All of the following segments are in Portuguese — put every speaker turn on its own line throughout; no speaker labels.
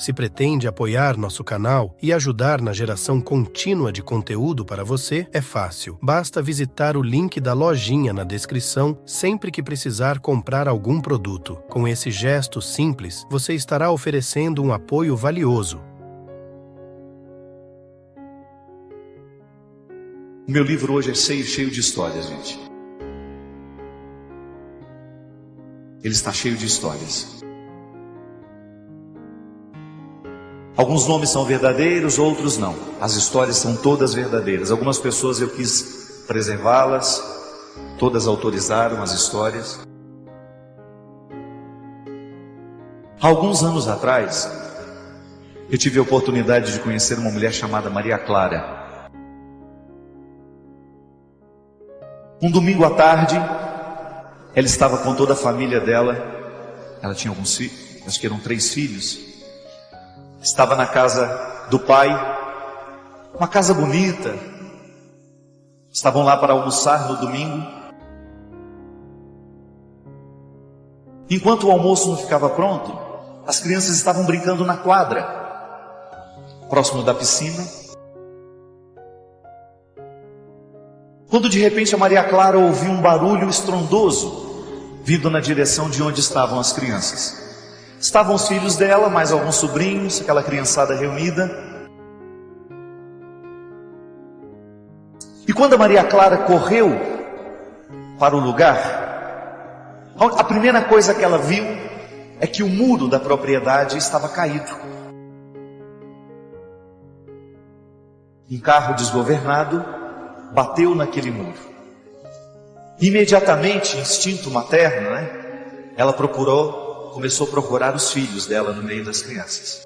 Se pretende apoiar nosso canal e ajudar na geração contínua de conteúdo para você, é fácil. Basta visitar o link da lojinha na descrição sempre que precisar comprar algum produto. Com esse gesto simples, você estará oferecendo um apoio valioso.
O meu livro hoje é cheio de histórias, gente. Ele está cheio de histórias. Alguns nomes são verdadeiros, outros não. As histórias são todas verdadeiras. Algumas pessoas eu quis preservá-las, todas autorizaram as histórias. Há alguns anos atrás, eu tive a oportunidade de conhecer uma mulher chamada Maria Clara. Um domingo à tarde, ela estava com toda a família dela. Ela tinha alguns filhos, acho que eram 3 filhos. Estava na casa do pai, uma casa bonita. Estavam lá para almoçar no domingo. Enquanto o almoço não ficava pronto, as crianças estavam brincando na quadra, próximo da piscina. Quando de repente a Maria Clara ouviu um barulho estrondoso vindo na direção de onde estavam as crianças. Estavam os filhos dela, mais alguns sobrinhos, aquela criançada reunida. E quando a Maria Clara correu para o lugar, a primeira coisa que ela viu é que o muro da propriedade estava caído. Um carro desgovernado bateu naquele muro. Imediatamente, instinto materno, ela começou a procurar os filhos dela no meio das crianças.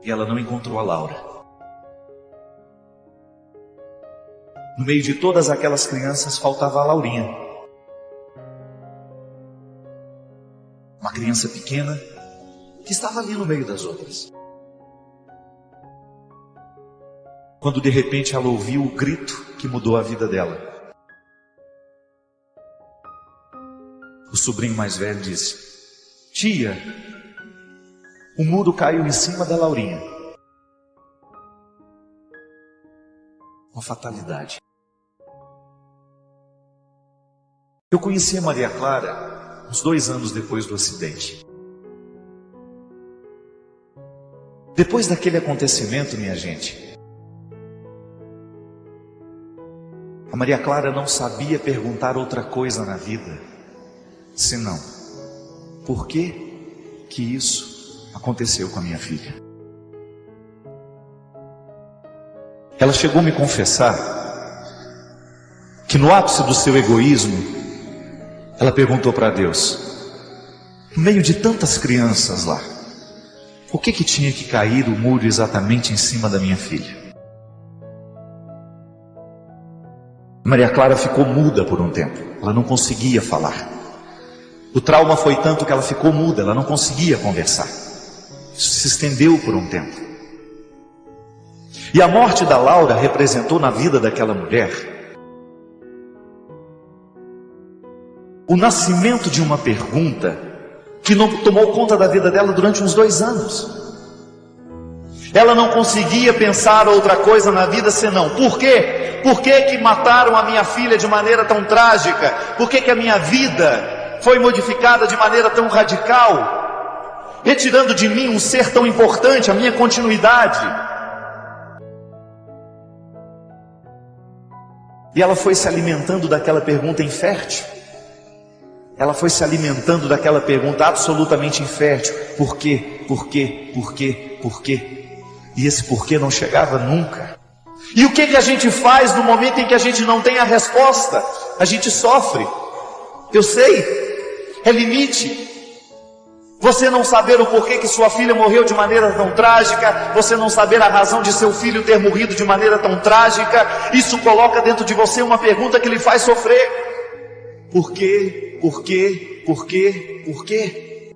E ela não encontrou a Laura. No meio de todas aquelas crianças faltava a Laurinha. Uma criança pequena que estava ali no meio das outras. Quando de repente ela ouviu o grito que mudou a vida dela. O sobrinho mais velho disse: tia, o muro caiu em cima da Laurinha. Uma fatalidade. Eu conheci a Maria Clara uns 2 anos depois do acidente. Depois daquele acontecimento, minha gente, a Maria Clara não sabia perguntar outra coisa na vida, senão, por que isso aconteceu com a minha filha? Ela chegou a me confessar que no ápice do seu egoísmo, ela perguntou para Deus, no meio de tantas crianças lá, por que tinha que cair o muro exatamente em cima da minha filha? Maria Clara ficou muda por um tempo, ela não conseguia falar. O trauma foi tanto que ela ficou muda, ela não conseguia conversar. Isso se estendeu por um tempo. E a morte da Laura representou na vida daquela mulher o nascimento de uma pergunta que não tomou conta da vida dela durante uns 2 anos. Ela não conseguia pensar outra coisa na vida senão, por quê? Por que mataram a minha filha de maneira tão trágica? Por que a minha vida foi modificada de maneira tão radical? Retirando de mim um ser tão importante, a minha continuidade. E ela foi se alimentando daquela pergunta infértil. Ela foi se alimentando daquela pergunta absolutamente infértil. Por quê? Por quê? Por quê? Por quê? E esse porquê não chegava nunca. E o que a gente faz no momento em que a gente não tem a resposta? A gente sofre. Eu sei, é limite. Você não saber o porquê que sua filha morreu de maneira tão trágica, você não saber a razão de seu filho ter morrido de maneira tão trágica, isso coloca dentro de você uma pergunta que lhe faz sofrer. Por quê? Por quê? Por quê? Por quê?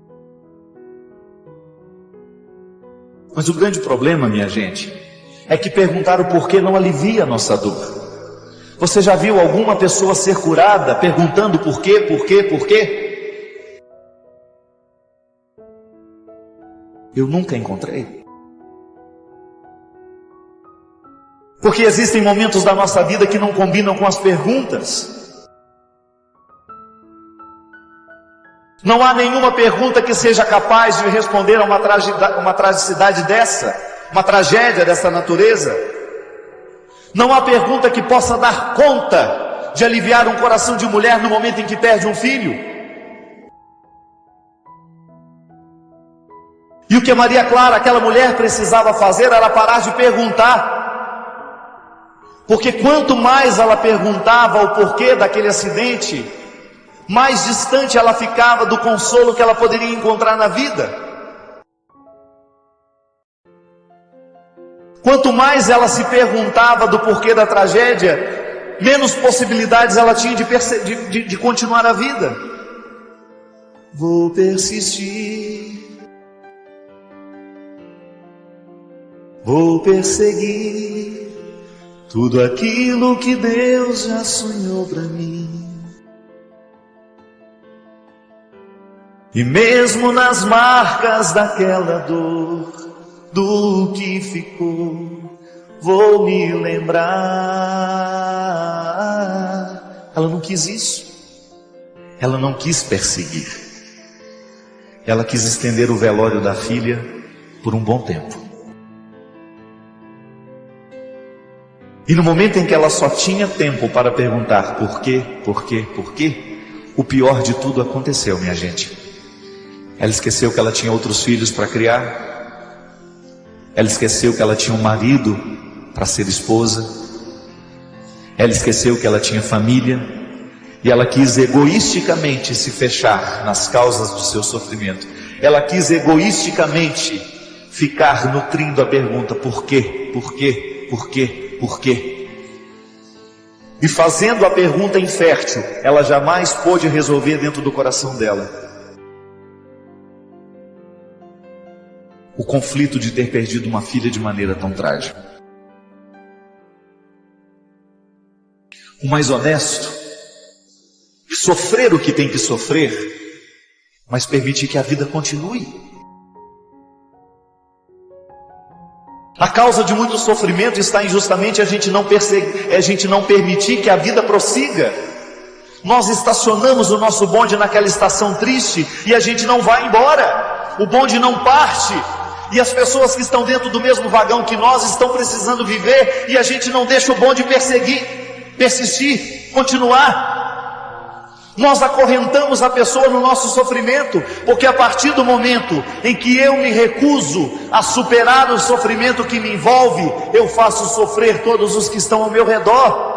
Mas o grande problema, minha gente, é que perguntar o porquê não alivia a nossa dor. Você já viu alguma pessoa ser curada perguntando por quê, por quê, por quê? Eu nunca encontrei. Porque existem momentos da nossa vida que não combinam com as perguntas. Não há nenhuma pergunta que seja capaz de responder a uma tragicidade dessa, uma tragédia dessa natureza. Não há pergunta que possa dar conta de aliviar um coração de mulher no momento em que perde um filho. E o que Maria Clara, aquela mulher, precisava fazer era parar de perguntar. Porque quanto mais ela perguntava o porquê daquele acidente, mais distante ela ficava do consolo que ela poderia encontrar na vida. Quanto mais ela se perguntava do porquê da tragédia, menos possibilidades ela tinha de continuar a vida. Vou persistir, vou perseguir tudo aquilo que Deus já sonhou para mim. E mesmo nas marcas daquela dor, do que ficou, vou me lembrar. Ela não quis isso. Ela não quis perseguir. Ela quis estender o velório da filha por um bom tempo. E no momento em que ela só tinha tempo para perguntar por quê, o pior de tudo aconteceu, minha gente. Ela esqueceu que ela tinha outros filhos para criar. Ela esqueceu que ela tinha um marido para ser esposa. Ela esqueceu que ela tinha família. E ela quis egoisticamente se fechar nas causas do seu sofrimento. Ela quis egoisticamente ficar nutrindo a pergunta: por quê? Por quê? Por quê? Por quê? E fazendo a pergunta infértil, ela jamais pôde resolver dentro do coração dela o conflito de ter perdido uma filha de maneira tão trágica. O mais honesto é sofrer o que tem que sofrer, mas permitir que a vida continue. A causa de muito sofrimento está em justamente a gente não permitir que a vida prossiga. Nós estacionamos o nosso bonde naquela estação triste e a gente não vai embora. O bonde não parte. E as pessoas que estão dentro do mesmo vagão que nós estão precisando viver, e a gente não deixa o bonde persistir, continuar. Nós acorrentamos a pessoa no nosso sofrimento, porque a partir do momento em que eu me recuso a superar o sofrimento que me envolve, eu faço sofrer todos os que estão ao meu redor.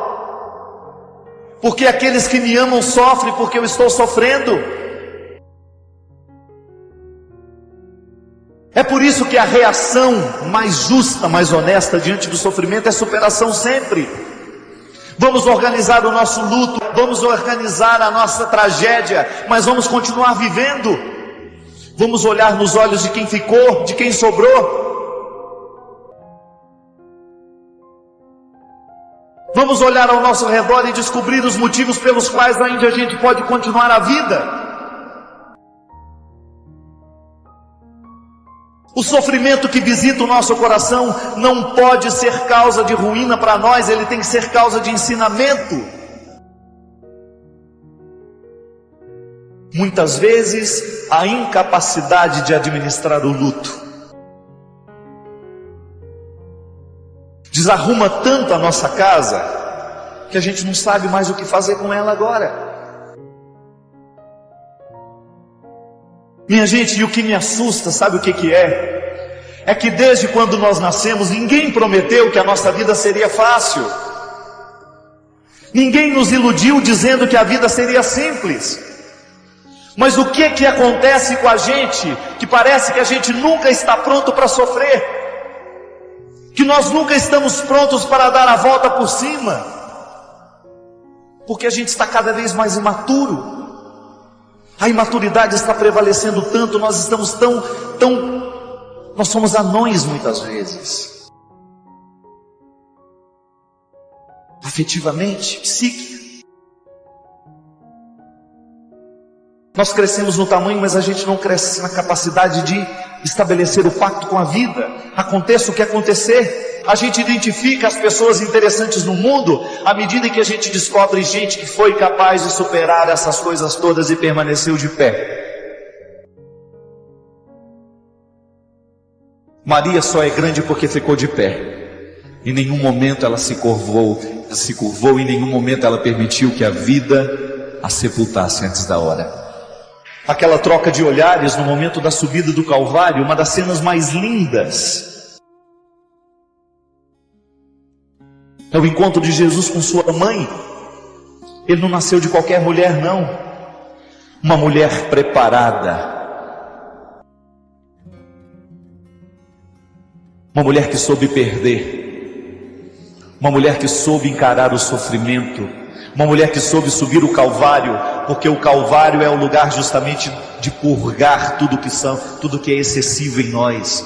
Porque aqueles que me amam sofrem porque eu estou sofrendo. É por isso que a reação mais justa, mais honesta diante do sofrimento é superação sempre. Vamos organizar o nosso luto, vamos organizar a nossa tragédia, mas vamos continuar vivendo. Vamos olhar nos olhos de quem ficou, de quem sobrou. Vamos olhar ao nosso redor e descobrir os motivos pelos quais ainda a gente pode continuar a vida. O sofrimento que visita o nosso coração não pode ser causa de ruína para nós, ele tem que ser causa de ensinamento. Muitas vezes, a incapacidade de administrar o luto desarruma tanto a nossa casa que a gente não sabe mais o que fazer com ela agora. Minha gente, e o que me assusta, sabe o que é? É que desde quando nós nascemos, ninguém prometeu que a nossa vida seria fácil. Ninguém nos iludiu dizendo que a vida seria simples. Mas o que acontece com a gente, que parece que a gente nunca está pronto para sofrer, que nós nunca estamos prontos para dar a volta por cima, porque a gente está cada vez mais imaturo. A imaturidade está prevalecendo tanto, nós estamos nós somos anões muitas vezes, afetivamente, psíquica. Nós crescemos no tamanho, mas a gente não cresce na capacidade de estabelecer o pacto com a vida, aconteça o que acontecer. A gente identifica as pessoas interessantes no mundo à medida em que a gente descobre gente que foi capaz de superar essas coisas todas e permaneceu de pé. Maria só é grande porque ficou de pé. Em nenhum momento ela se curvou, em nenhum momento ela permitiu que a vida a sepultasse antes da hora. Aquela troca de olhares no momento da subida do Calvário, uma das cenas mais lindas. É o encontro de Jesus com sua mãe. Ele não nasceu de qualquer mulher, não. Uma mulher preparada. Uma mulher que soube perder. Uma mulher que soube encarar o sofrimento. Uma mulher que soube subir o Calvário, porque o Calvário é o lugar justamente de purgar tudo que é excessivo em nós.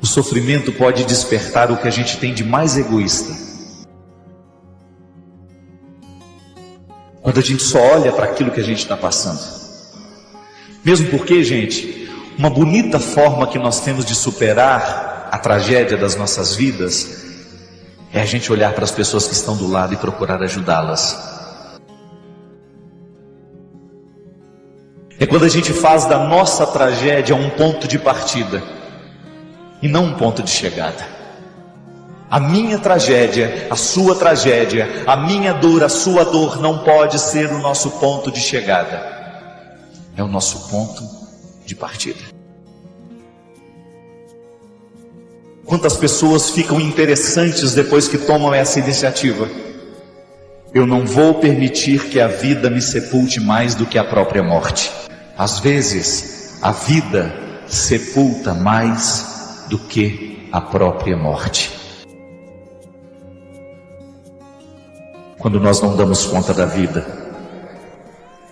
O sofrimento pode despertar o que a gente tem de mais egoísta. Quando a gente só olha para aquilo que a gente está passando. Mesmo porque, gente, uma bonita forma que nós temos de superar a tragédia das nossas vidas é a gente olhar para as pessoas que estão do lado e procurar ajudá-las. É quando a gente faz da nossa tragédia um ponto de partida e não um ponto de chegada. A minha tragédia, a sua tragédia, a minha dor, a sua dor não pode ser o nosso ponto de chegada. É o nosso ponto de partida. Quantas pessoas ficam interessantes depois que tomam essa iniciativa? Eu não vou permitir que a vida me sepulte mais do que a própria morte. Às vezes, a vida sepulta mais do que a própria morte. Quando nós não damos conta da vida,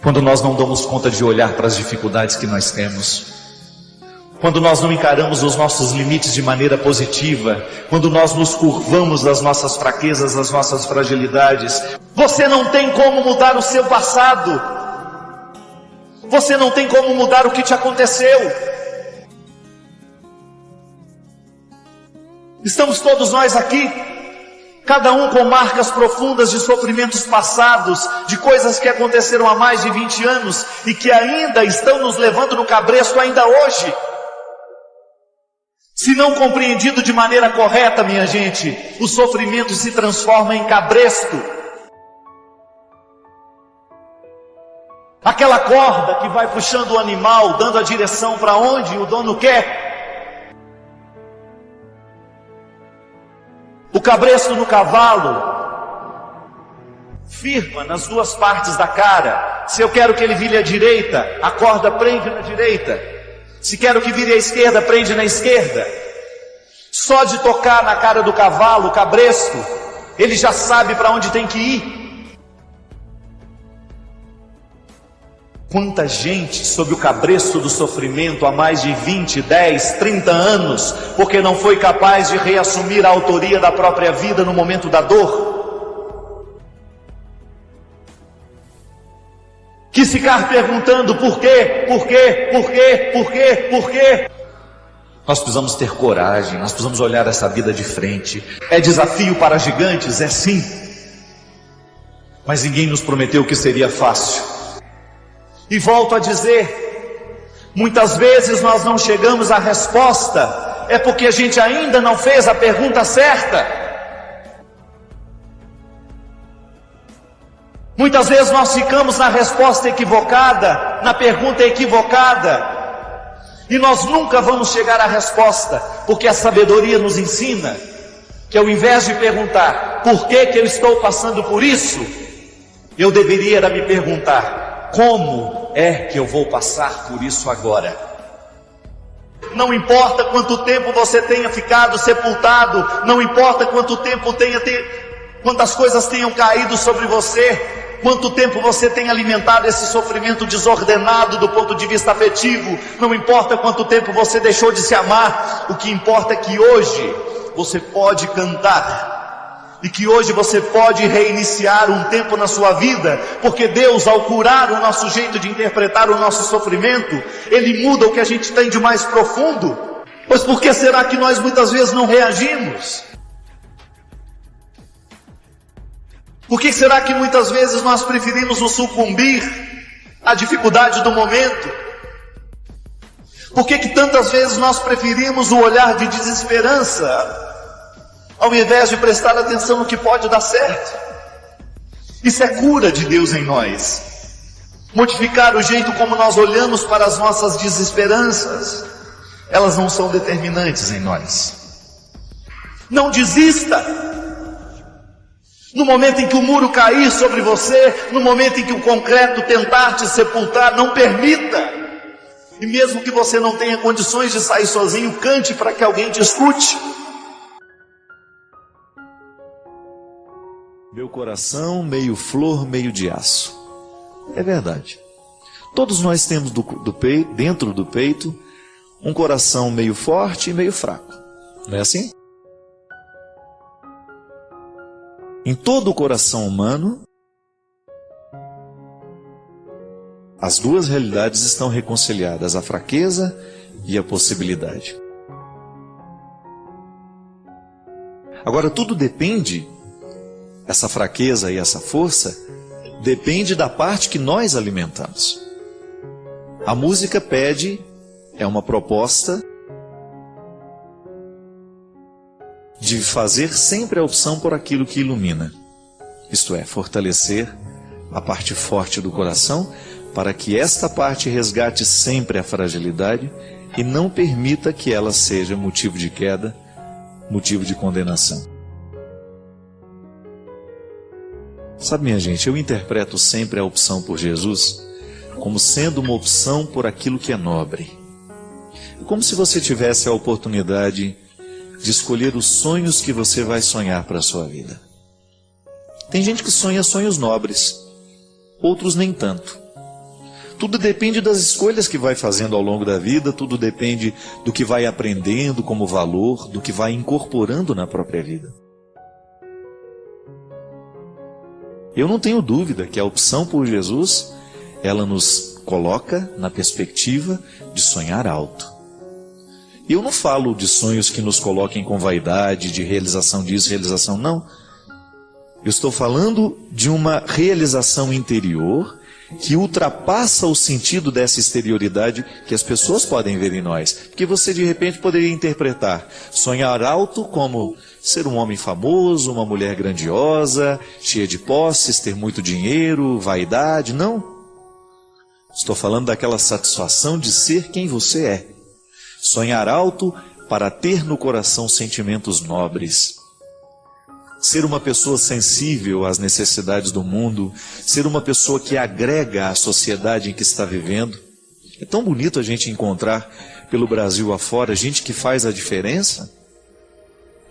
quando nós não damos conta de olhar para as dificuldades que nós temos, quando nós não encaramos os nossos limites de maneira positiva, quando nós nos curvamos das nossas fraquezas, das nossas fragilidades, você não tem como mudar o seu passado, você não tem como mudar o que te aconteceu. Estamos todos nós aqui, cada um com marcas profundas de sofrimentos passados, de coisas que aconteceram há mais de 20 anos e que ainda estão nos levando no cabresto ainda hoje. Se não compreendido de maneira correta, minha gente, o sofrimento se transforma em cabresto. Aquela corda que vai puxando o animal, dando a direção para onde o dono quer. O cabresto no cavalo firma nas duas partes da cara. Se eu quero que ele vire à direita, a corda prende na direita. Se quero que vire à esquerda, prende na esquerda. Só de tocar na cara do cavalo, o cabresto, ele já sabe para onde tem que ir. Quanta gente sob o cabresto do sofrimento há mais de 20, 10, 30 anos, porque não foi capaz de reassumir a autoria da própria vida no momento da dor. Quis ficar perguntando por quê, por quê, por quê, por quê, por quê. Nós precisamos ter coragem, nós precisamos olhar essa vida de frente. É desafio para gigantes? É sim. Mas ninguém nos prometeu que seria fácil. E volto a dizer, muitas vezes nós não chegamos à resposta, é porque a gente ainda não fez a pergunta certa. Muitas vezes nós ficamos na resposta equivocada, na pergunta equivocada, e nós nunca vamos chegar à resposta, porque a sabedoria nos ensina que ao invés de perguntar por que eu estou passando por isso, eu deveria me perguntar como é que eu vou passar por isso agora. Não importa quanto tempo você tenha ficado sepultado, não importa quanto tempo quantas coisas tenham caído sobre você, quanto tempo você tem alimentado esse sofrimento desordenado do ponto de vista afetivo, não importa quanto tempo você deixou de se amar, o que importa é que hoje você pode cantar, E que hoje você pode reiniciar um tempo na sua vida, porque Deus, ao curar o nosso jeito de interpretar o nosso sofrimento, Ele muda o que a gente tem de mais profundo. Pois por que será que nós muitas vezes não reagimos? Por que será que muitas vezes nós preferimos nos sucumbir à dificuldade do momento? Por que tantas vezes nós preferimos o olhar de desesperança, ao invés de prestar atenção no que pode dar certo? Isso é cura de Deus em nós. Modificar o jeito como nós olhamos para as nossas desesperanças. Elas não são determinantes em nós. Não desista. No momento em que o muro cair sobre você, no momento em que o concreto tentar te sepultar, não permita. E mesmo que você não tenha condições de sair sozinho, cante para que alguém te escute.
Meu coração, meio flor, meio de aço. É verdade. Todos nós temos dentro do peito um coração meio forte e meio fraco. Não é assim? Em todo o coração humano, as duas realidades estão reconciliadas, a fraqueza e a possibilidade. Agora, tudo depende, essa fraqueza e essa força, depende da parte que nós alimentamos. A música pede, é uma proposta de fazer sempre a opção por aquilo que ilumina. Isto é, fortalecer a parte forte do coração, para que esta parte resgate sempre a fragilidade e não permita que ela seja motivo de queda, motivo de condenação. Sabe, minha gente, eu interpreto sempre a opção por Jesus como sendo uma opção por aquilo que é nobre. Como se você tivesse a oportunidade de escolher os sonhos que você vai sonhar para a sua vida. Tem gente que sonha sonhos nobres, outros nem tanto. Tudo depende das escolhas que vai fazendo ao longo da vida, tudo depende do que vai aprendendo como valor, do que vai incorporando na própria vida. Eu não tenho dúvida que a opção por Jesus, ela nos coloca na perspectiva de sonhar alto. E eu não falo de sonhos que nos coloquem com vaidade, de realização disso, realização não. Eu estou falando de uma realização interior que ultrapassa o sentido dessa exterioridade que as pessoas podem ver em nós. Porque você de repente poderia interpretar sonhar alto como ser um homem famoso, uma mulher grandiosa, cheia de posses, ter muito dinheiro, vaidade. Não. Estou falando daquela satisfação de ser quem você é. Sonhar alto para ter no coração sentimentos nobres. Ser uma pessoa sensível às necessidades do mundo, ser uma pessoa que agrega à sociedade em que está vivendo. É tão bonito a gente encontrar pelo Brasil afora gente que faz a diferença.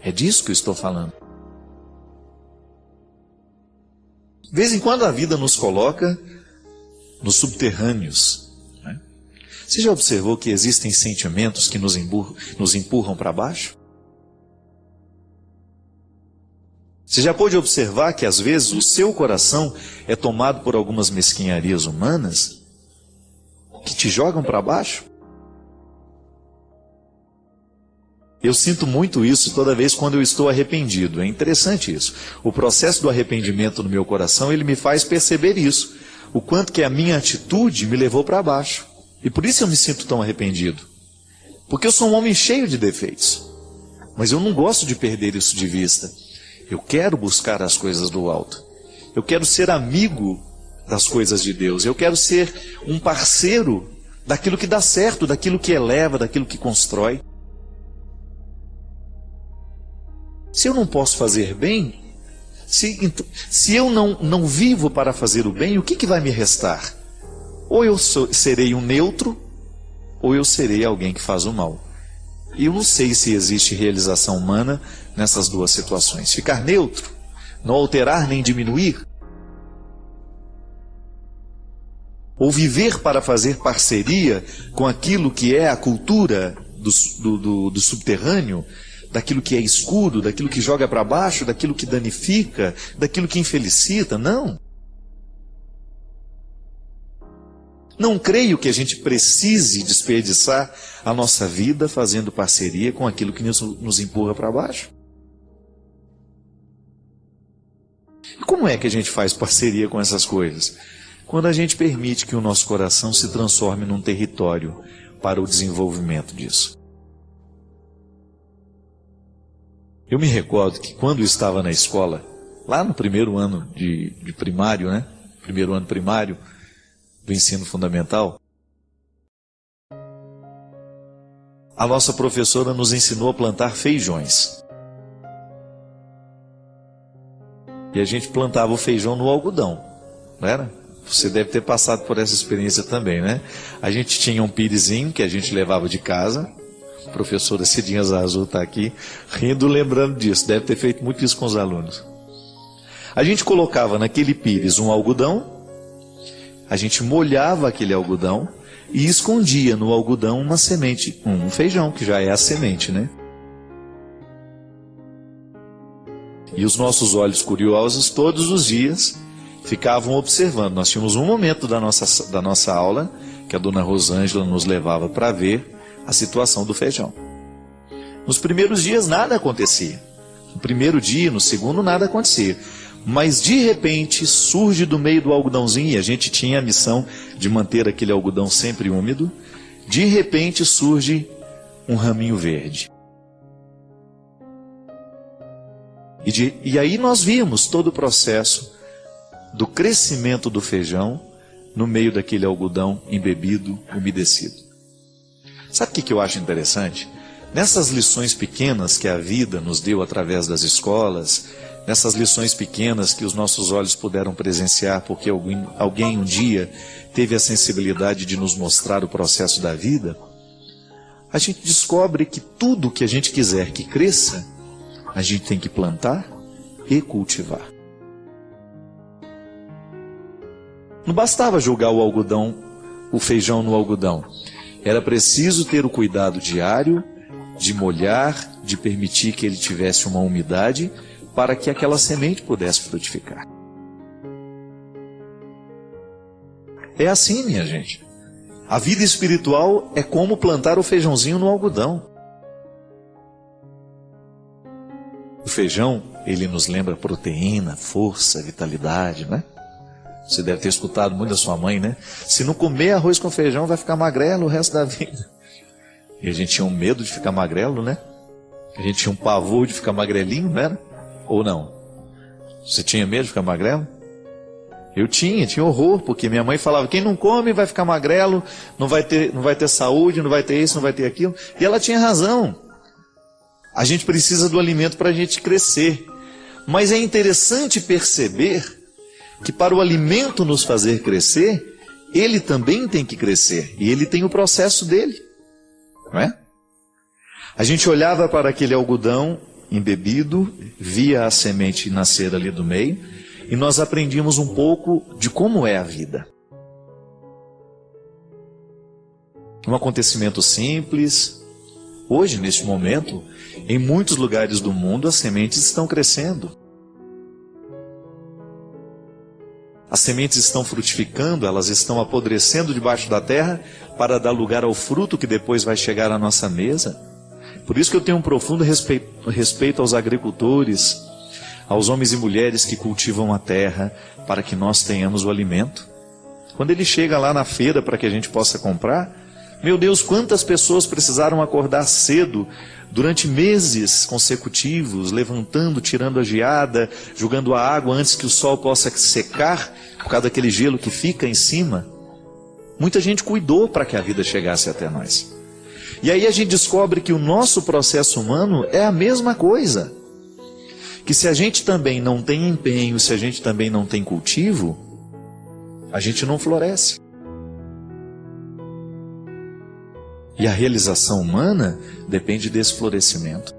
É disso que eu estou falando. De vez em quando a vida nos coloca nos subterrâneos. Você já observou que existem sentimentos que nos empurram para baixo? Você já pôde observar que às vezes o seu coração é tomado por algumas mesquinharias humanas que te jogam para baixo? Eu sinto muito isso toda vez quando eu estou arrependido. É interessante isso. O processo do arrependimento no meu coração, ele me faz perceber isso. O quanto que a minha atitude me levou para baixo. E por isso eu me sinto tão arrependido. Porque eu sou um homem cheio de defeitos. Mas eu não gosto de perder isso de vista. Eu quero buscar as coisas do alto. Eu quero ser amigo das coisas de Deus. Eu quero ser um parceiro daquilo que dá certo, daquilo que eleva, daquilo que constrói. Se eu não posso fazer bem, se eu não vivo para fazer o bem, o que vai me restar? Ou eu serei um neutro, ou eu serei alguém que faz o mal. E eu não sei se existe realização humana nessas duas situações. Ficar neutro, não alterar nem diminuir, ou viver para fazer parceria com aquilo que é a cultura do subterrâneo, daquilo que é escuro, daquilo que joga para baixo, daquilo que danifica, daquilo que infelicita. Não. Não creio que a gente precise desperdiçar a nossa vida fazendo parceria com aquilo que nos empurra para baixo. E como é que a gente faz parceria com essas coisas? Quando a gente permite que o nosso coração se transforme num território para o desenvolvimento disso. Eu me recordo que quando eu estava na escola, lá no primeiro ano de primário, né? Primeiro ano primário do ensino fundamental, a nossa professora nos ensinou a plantar feijões. E a gente plantava o feijão no algodão, não era? Você deve ter passado por essa experiência também, né? A gente tinha um pirezinho que a gente levava de casa. A professora Cidinha Zazu está aqui, rindo, lembrando disso. Deve ter feito muito isso com os alunos. A gente colocava naquele pires um algodão, a gente molhava aquele algodão e escondia no algodão uma semente, um feijão, que já é a semente, né? E os nossos olhos curiosos, todos os dias, ficavam observando. Nós tínhamos um momento da nossa aula, que a dona Rosângela nos levava para ver a situação do feijão. Nos primeiros dias nada acontecia. No primeiro dia, no segundo, nada acontecia. Mas de repente surge do meio do algodãozinho, e a gente tinha a missão de manter aquele algodão sempre úmido. De repente surge um raminho verde. E aí nós vimos todo o processo do crescimento do feijão no meio daquele algodão embebido, umedecido. Sabe o que eu acho interessante? Nessas lições pequenas que a vida nos deu através das escolas, nessas lições pequenas que os nossos olhos puderam presenciar porque alguém um dia teve a sensibilidade de nos mostrar o processo da vida, a gente descobre que tudo que a gente quiser que cresça, a gente tem que plantar e cultivar. Não bastava jogar o feijão no algodão. Era preciso ter o cuidado diário de molhar, de permitir que ele tivesse uma umidade para que aquela semente pudesse frutificar. É assim, minha gente. A vida espiritual é como plantar o feijãozinho no algodão. O feijão, ele nos lembra proteína, força, vitalidade, né? Você deve ter escutado muito da sua mãe, né? Se não comer arroz com feijão, vai ficar magrelo o resto da vida. E a gente tinha um medo de ficar magrelo, né? A gente tinha um pavor de ficar magrelinho, não era? Ou não? Você tinha medo de ficar magrelo? Eu tinha horror, porque minha mãe falava, quem não come vai ficar magrelo, não vai ter saúde, não vai ter isso, não vai ter aquilo. E ela tinha razão. A gente precisa do alimento para a gente crescer. Mas é interessante perceber que para o alimento nos fazer crescer, ele também tem que crescer. E ele tem o processo dele. Não é? A gente olhava para aquele algodão embebido, via a semente nascer ali do meio, e nós aprendíamos um pouco de como é a vida. Um acontecimento simples. Hoje, neste momento, em muitos lugares do mundo, as sementes estão crescendo. As sementes estão frutificando, elas estão apodrecendo debaixo da terra para dar lugar ao fruto que depois vai chegar à nossa mesa. Por isso que eu tenho um profundo respeito aos agricultores, aos homens e mulheres que cultivam a terra para que nós tenhamos o alimento. Quando ele chega lá na feira para que a gente possa comprar, meu Deus, quantas pessoas precisaram acordar cedo durante meses consecutivos, levantando, tirando a geada, jogando a água antes que o sol possa secar, por causa daquele gelo que fica em cima. Muita gente cuidou para que a vida chegasse até nós. E aí a gente descobre que o nosso processo humano é a mesma coisa. Que se a gente também não tem empenho, se a gente também não tem cultivo, a gente não floresce. E a realização humana depende desse florescimento.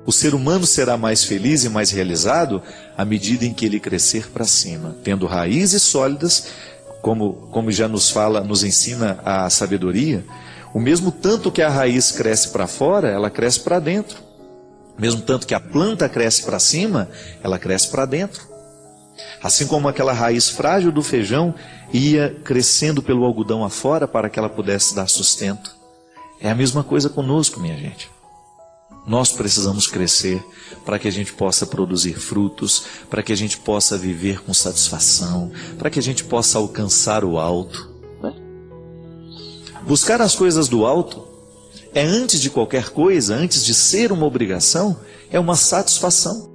O ser humano será mais feliz e mais realizado à medida em que ele crescer para cima, tendo raízes sólidas, como já nos ensina a sabedoria. O mesmo tanto que a raiz cresce para fora, ela cresce para dentro. O mesmo tanto que a planta cresce para cima, ela cresce para dentro. Assim como aquela raiz frágil do feijão ia crescendo pelo algodão afora para que ela pudesse dar sustento. É a mesma coisa conosco, minha gente. Nós precisamos crescer para que a gente possa produzir frutos, para que a gente possa viver com satisfação, para que a gente possa alcançar o alto. Buscar as coisas do alto é, antes de qualquer coisa, antes de ser uma obrigação, é uma satisfação.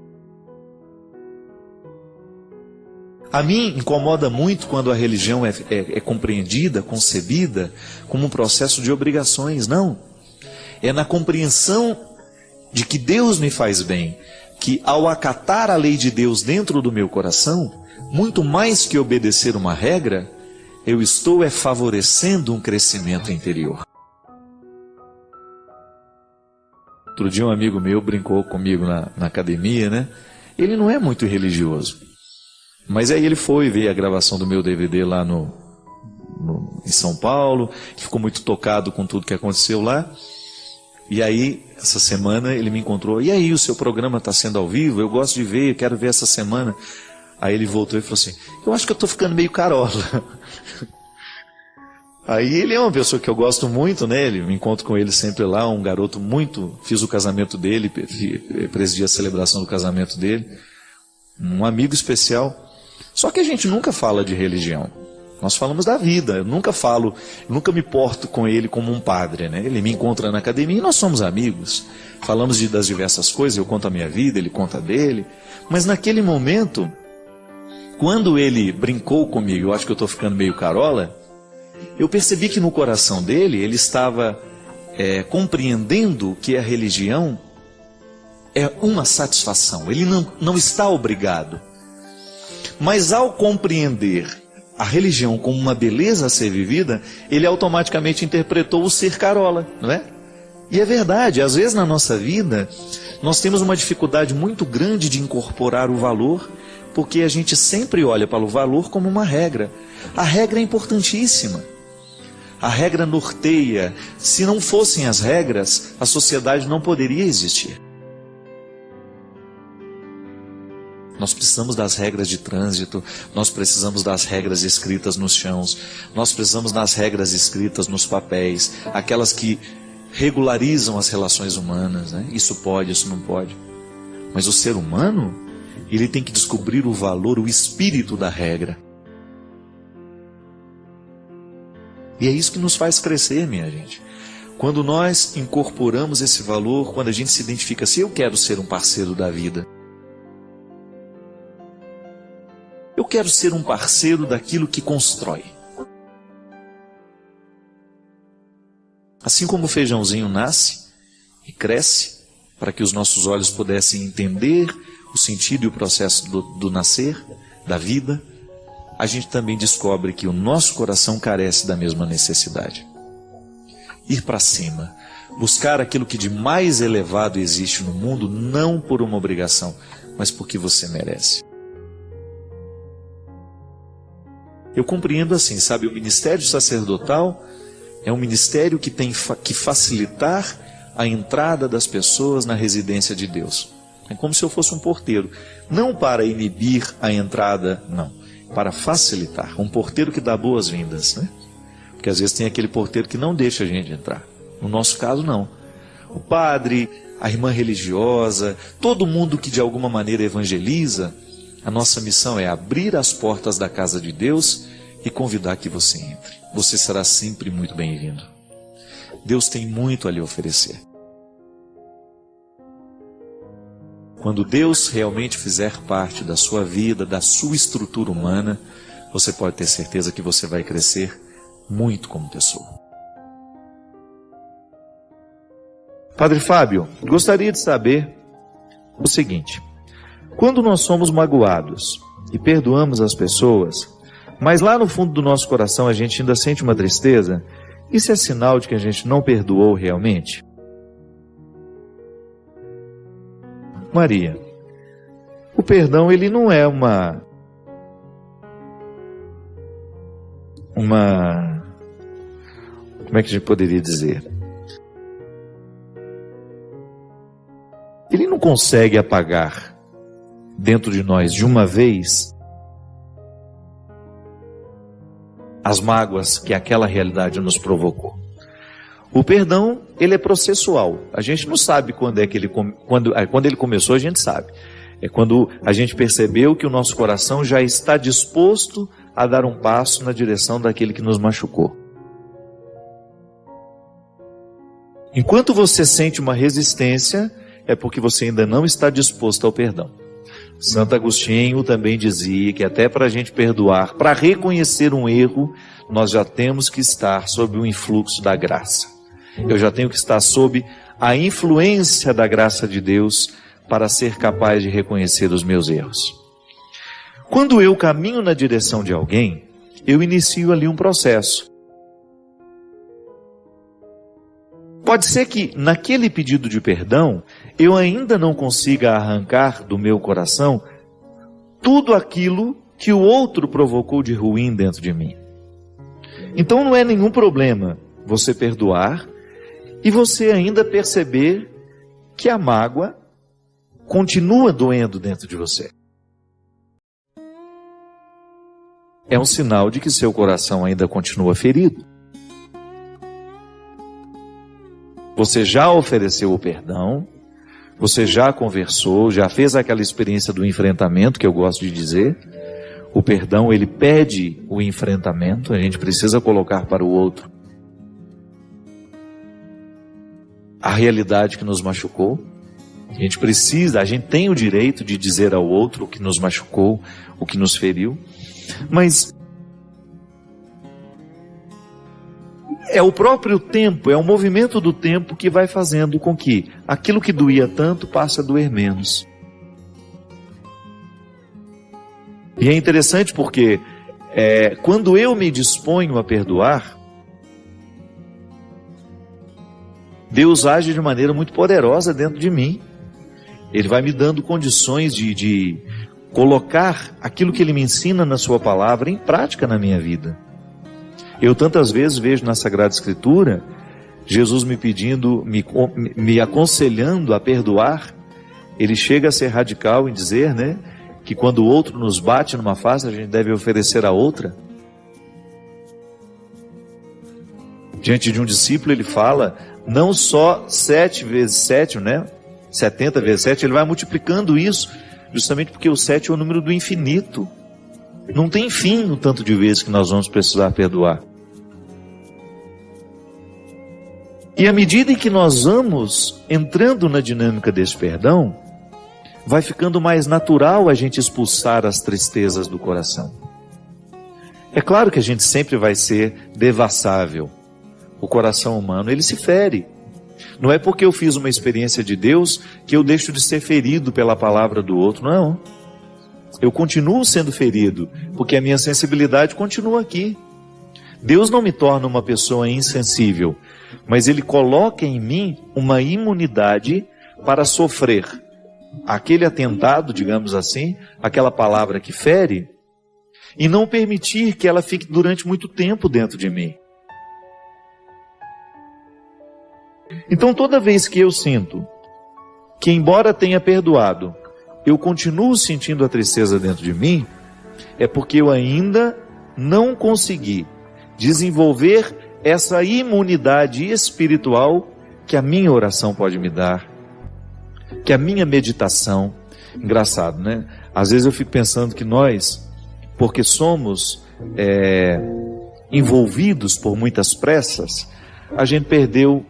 A mim incomoda muito quando a religião é compreendida, concebida como um processo de obrigações. Não. É na compreensão de que Deus me faz bem, que ao acatar a lei de Deus dentro do meu coração, muito mais que obedecer uma regra, eu estou favorecendo um crescimento interior. Outro dia um amigo meu brincou comigo na academia, né? Ele não é muito religioso. Mas aí ele foi ver a gravação do meu DVD lá em São Paulo, ficou muito tocado com tudo que aconteceu lá. E aí, essa semana, ele me encontrou. E aí, o seu programa está sendo ao vivo? Eu gosto de ver, eu quero ver essa semana. Aí ele voltou e falou assim, eu acho que eu estou ficando meio carola. Aí ele é uma pessoa que eu gosto muito, né? Me encontro com ele sempre lá, um garoto muito... Fiz o casamento dele, presidi a celebração do casamento dele. Um amigo especial. Só que a gente nunca fala de religião. Nós falamos da vida. Eu nunca me porto com ele como um padre, né? Ele me encontra na academia e nós somos amigos. Falamos das diversas coisas, eu conto a minha vida, ele conta a dele. Mas naquele momento, quando ele brincou comigo, eu acho que eu estou ficando meio carola, eu percebi que no coração dele, ele estava compreendendo que a religião é uma satisfação. Ele não está obrigado. Mas ao compreender a religião como uma beleza a ser vivida, ele automaticamente interpretou o ser carola, não é? E é verdade, às vezes na nossa vida, nós temos uma dificuldade muito grande de incorporar o valor, porque a gente sempre olha para o valor como uma regra. A regra é importantíssima. A regra norteia. Se não fossem as regras, a sociedade não poderia existir. Nós precisamos das regras de trânsito, nós precisamos das regras escritas nos chãos, nós precisamos das regras escritas nos papéis, aquelas que regularizam as relações humanas, né? Isso pode, isso não pode. Mas o ser humano, ele tem que descobrir o valor, o espírito da regra. E é isso que nos faz crescer, minha gente. Quando nós incorporamos esse valor, quando a gente se identifica, se eu quero ser um parceiro da vida, eu quero ser um parceiro daquilo que constrói. Assim como o feijãozinho nasce e cresce, para que os nossos olhos pudessem entender o sentido e o processo do nascer, da vida, a gente também descobre que o nosso coração carece da mesma necessidade. Ir para cima, buscar aquilo que de mais elevado existe no mundo, não por uma obrigação, mas porque você merece. Eu compreendo assim, sabe, o ministério sacerdotal é um ministério que tem que facilitar a entrada das pessoas na residência de Deus. É como se eu fosse um porteiro, não para inibir a entrada, não, para facilitar. Um porteiro que dá boas-vindas, né? Porque às vezes tem aquele porteiro que não deixa a gente entrar. No nosso caso, não. O padre, a irmã religiosa, todo mundo que de alguma maneira evangeliza, a nossa missão é abrir as portas da casa de Deus e convidar que você entre. Você será sempre muito bem-vindo. Deus tem muito a lhe oferecer. Quando Deus realmente fizer parte da sua vida, da sua estrutura humana, você pode ter certeza que você vai crescer muito como pessoa. Padre Fábio, gostaria de saber o seguinte: quando nós somos magoados e perdoamos as pessoas, mas lá no fundo do nosso coração a gente ainda sente uma tristeza, isso é sinal de que a gente não perdoou realmente? Maria, o perdão ele não é como é que a gente poderia dizer? Ele não consegue apagar dentro de nós de uma vez as mágoas que aquela realidade nos provocou. O perdão, ele é processual. A gente não sabe quando ele começou, a gente sabe. É quando a gente percebeu que o nosso coração já está disposto a dar um passo na direção daquele que nos machucou. Enquanto você sente uma resistência, é porque você ainda não está disposto ao perdão. Santo Agostinho também dizia que até para a gente perdoar, para reconhecer um erro, nós já temos que estar sob o influxo da graça. Eu já tenho que estar sob a influência da graça de Deus para ser capaz de reconhecer os meus erros. Quando eu caminho na direção de alguém, eu inicio ali um processo. Pode ser que naquele pedido de perdão, eu ainda não consiga arrancar do meu coração tudo aquilo que o outro provocou de ruim dentro de mim. Então não é nenhum problema você perdoar e você ainda perceber que a mágoa continua doendo dentro de você. É um sinal de que seu coração ainda continua ferido. Você já ofereceu o perdão, você já conversou, já fez aquela experiência do enfrentamento, que eu gosto de dizer. O perdão, ele pede o enfrentamento, a gente precisa colocar para o outro a realidade que nos machucou. A gente tem o direito de dizer ao outro o que nos machucou, o que nos feriu, mas é o próprio tempo, é o movimento do tempo que vai fazendo com que aquilo que doía tanto passe a doer menos. E é interessante porque quando eu me disponho a perdoar, Deus age de maneira muito poderosa dentro de mim. Ele vai me dando condições de colocar aquilo que Ele me ensina na sua palavra em prática na minha vida. Eu tantas vezes vejo na Sagrada Escritura Jesus me pedindo, me aconselhando a perdoar. Ele chega a ser radical em dizer, que quando o outro nos bate numa face, a gente deve oferecer a outra. Diante de um discípulo ele fala, não só 7 vezes 7, 70 vezes 7, ele vai multiplicando isso, justamente porque o 7 é o número do infinito. Não tem fim no tanto de vezes que nós vamos precisar perdoar. E à medida em que nós vamos entrando na dinâmica desse perdão, vai ficando mais natural a gente expulsar as tristezas do coração. É claro que a gente sempre vai ser devassável. O coração humano, ele se fere. Não é porque eu fiz uma experiência de Deus que eu deixo de ser ferido pela palavra do outro, não. Eu continuo sendo ferido, porque a minha sensibilidade continua aqui. Deus não me torna uma pessoa insensível, mas Ele coloca em mim uma imunidade para sofrer aquele atentado, digamos assim, aquela palavra que fere, e não permitir que ela fique durante muito tempo dentro de mim. Então toda vez que eu sinto que, embora tenha perdoado, eu continuo sentindo a tristeza dentro de mim, é porque eu ainda não consegui desenvolver essa imunidade espiritual que a minha oração pode me dar, que a minha meditação. Engraçado, Às vezes eu fico pensando que nós, porque somos envolvidos por muitas pressas, a gente perdeu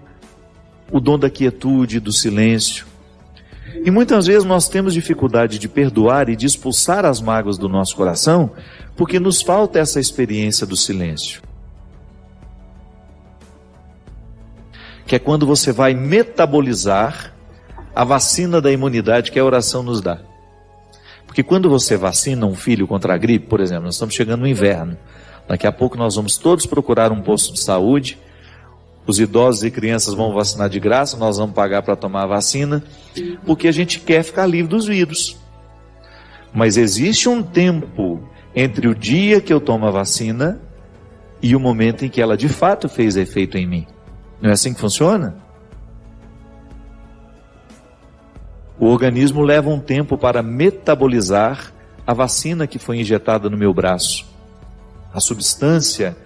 o dom da quietude, do silêncio. E muitas vezes nós temos dificuldade de perdoar e de expulsar as mágoas do nosso coração, porque nos falta essa experiência do silêncio. Que é quando você vai metabolizar a vacina da imunidade que a oração nos dá. Porque quando você vacina um filho contra a gripe, por exemplo, nós estamos chegando no inverno, daqui a pouco nós vamos todos procurar um posto de saúde, os idosos e crianças vão vacinar de graça, nós vamos pagar para tomar a vacina, porque a gente quer ficar livre dos vírus. Mas existe um tempo entre o dia que eu tomo a vacina e o momento em que ela de fato fez efeito em mim. Não é assim que funciona? O organismo leva um tempo para metabolizar a vacina que foi injetada no meu braço, a substância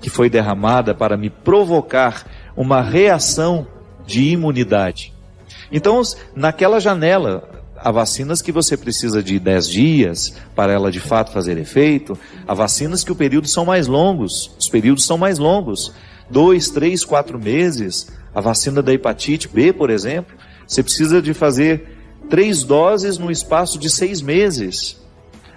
que foi derramada para me provocar uma reação de imunidade. Então, naquela janela, há vacinas que você precisa de 10 dias para ela de fato fazer efeito, há vacinas que os períodos são mais longos, 2, 3, 4 meses. A vacina da hepatite B, por exemplo, você precisa de fazer 3 doses no espaço de 6 meses,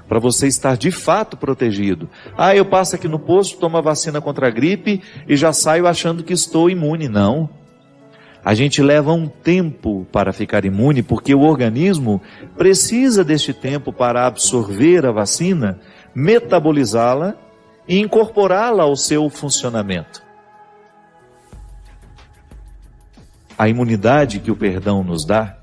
para você estar de fato protegido. Eu passo aqui no posto, tomo a vacina contra a gripe e já saio achando que estou imune. Não. A gente leva um tempo para ficar imune, porque o organismo precisa deste tempo para absorver a vacina, metabolizá-la e incorporá-la ao seu funcionamento. A imunidade que o perdão nos dá,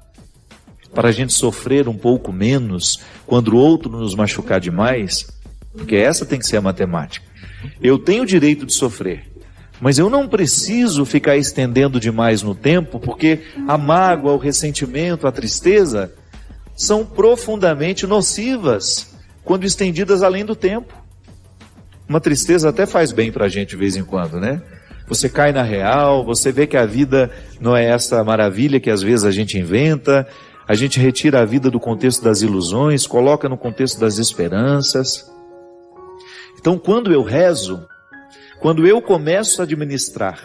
para a gente sofrer um pouco menos quando o outro nos machucar demais, porque essa tem que ser a matemática. Eu tenho o direito de sofrer, mas eu não preciso ficar estendendo demais no tempo, porque a mágoa, o ressentimento, a tristeza são profundamente nocivas quando estendidas além do tempo. Uma tristeza até faz bem para a gente de vez em quando, né? Você cai na real, você vê que a vida não é essa maravilha que às vezes a gente inventa. A gente retira a vida do contexto das ilusões, coloca no contexto das esperanças. Então, quando eu rezo, quando eu começo a administrar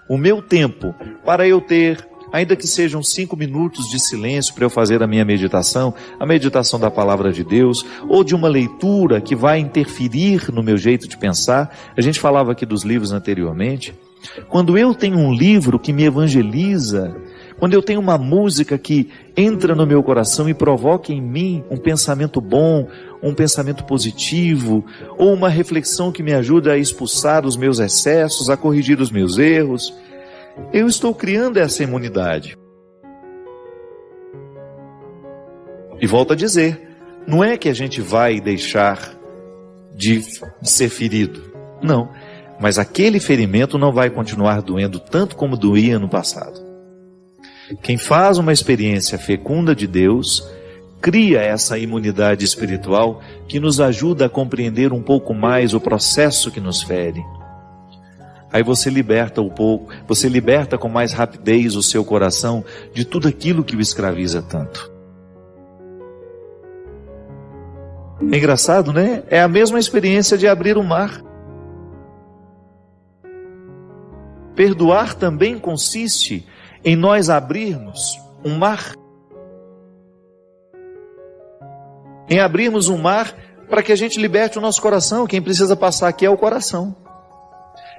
o meu tempo para eu ter, ainda que sejam 5 minutos de silêncio para eu fazer a minha meditação, a meditação da palavra de Deus, ou de uma leitura que vai interferir no meu jeito de pensar, a gente falava aqui dos livros anteriormente, quando eu tenho um livro que me evangeliza, quando eu tenho uma música que entra no meu coração e provoca em mim um pensamento bom, um pensamento positivo, ou uma reflexão que me ajuda a expulsar os meus excessos, a corrigir os meus erros, eu estou criando essa imunidade. E volto a dizer, não é que a gente vai deixar de ser ferido, não, mas aquele ferimento não vai continuar doendo tanto como doía no passado. Quem faz uma experiência fecunda de Deus, cria essa imunidade espiritual que nos ajuda a compreender um pouco mais o processo que nos fere. Aí você liberta um pouco, você liberta com mais rapidez o seu coração de tudo aquilo que o escraviza tanto. É engraçado, né? É a mesma experiência de abrir o mar. Perdoar também consiste em nós abrirmos um mar. Em abrirmos um mar para que a gente liberte o nosso coração. Quem precisa passar aqui é o coração.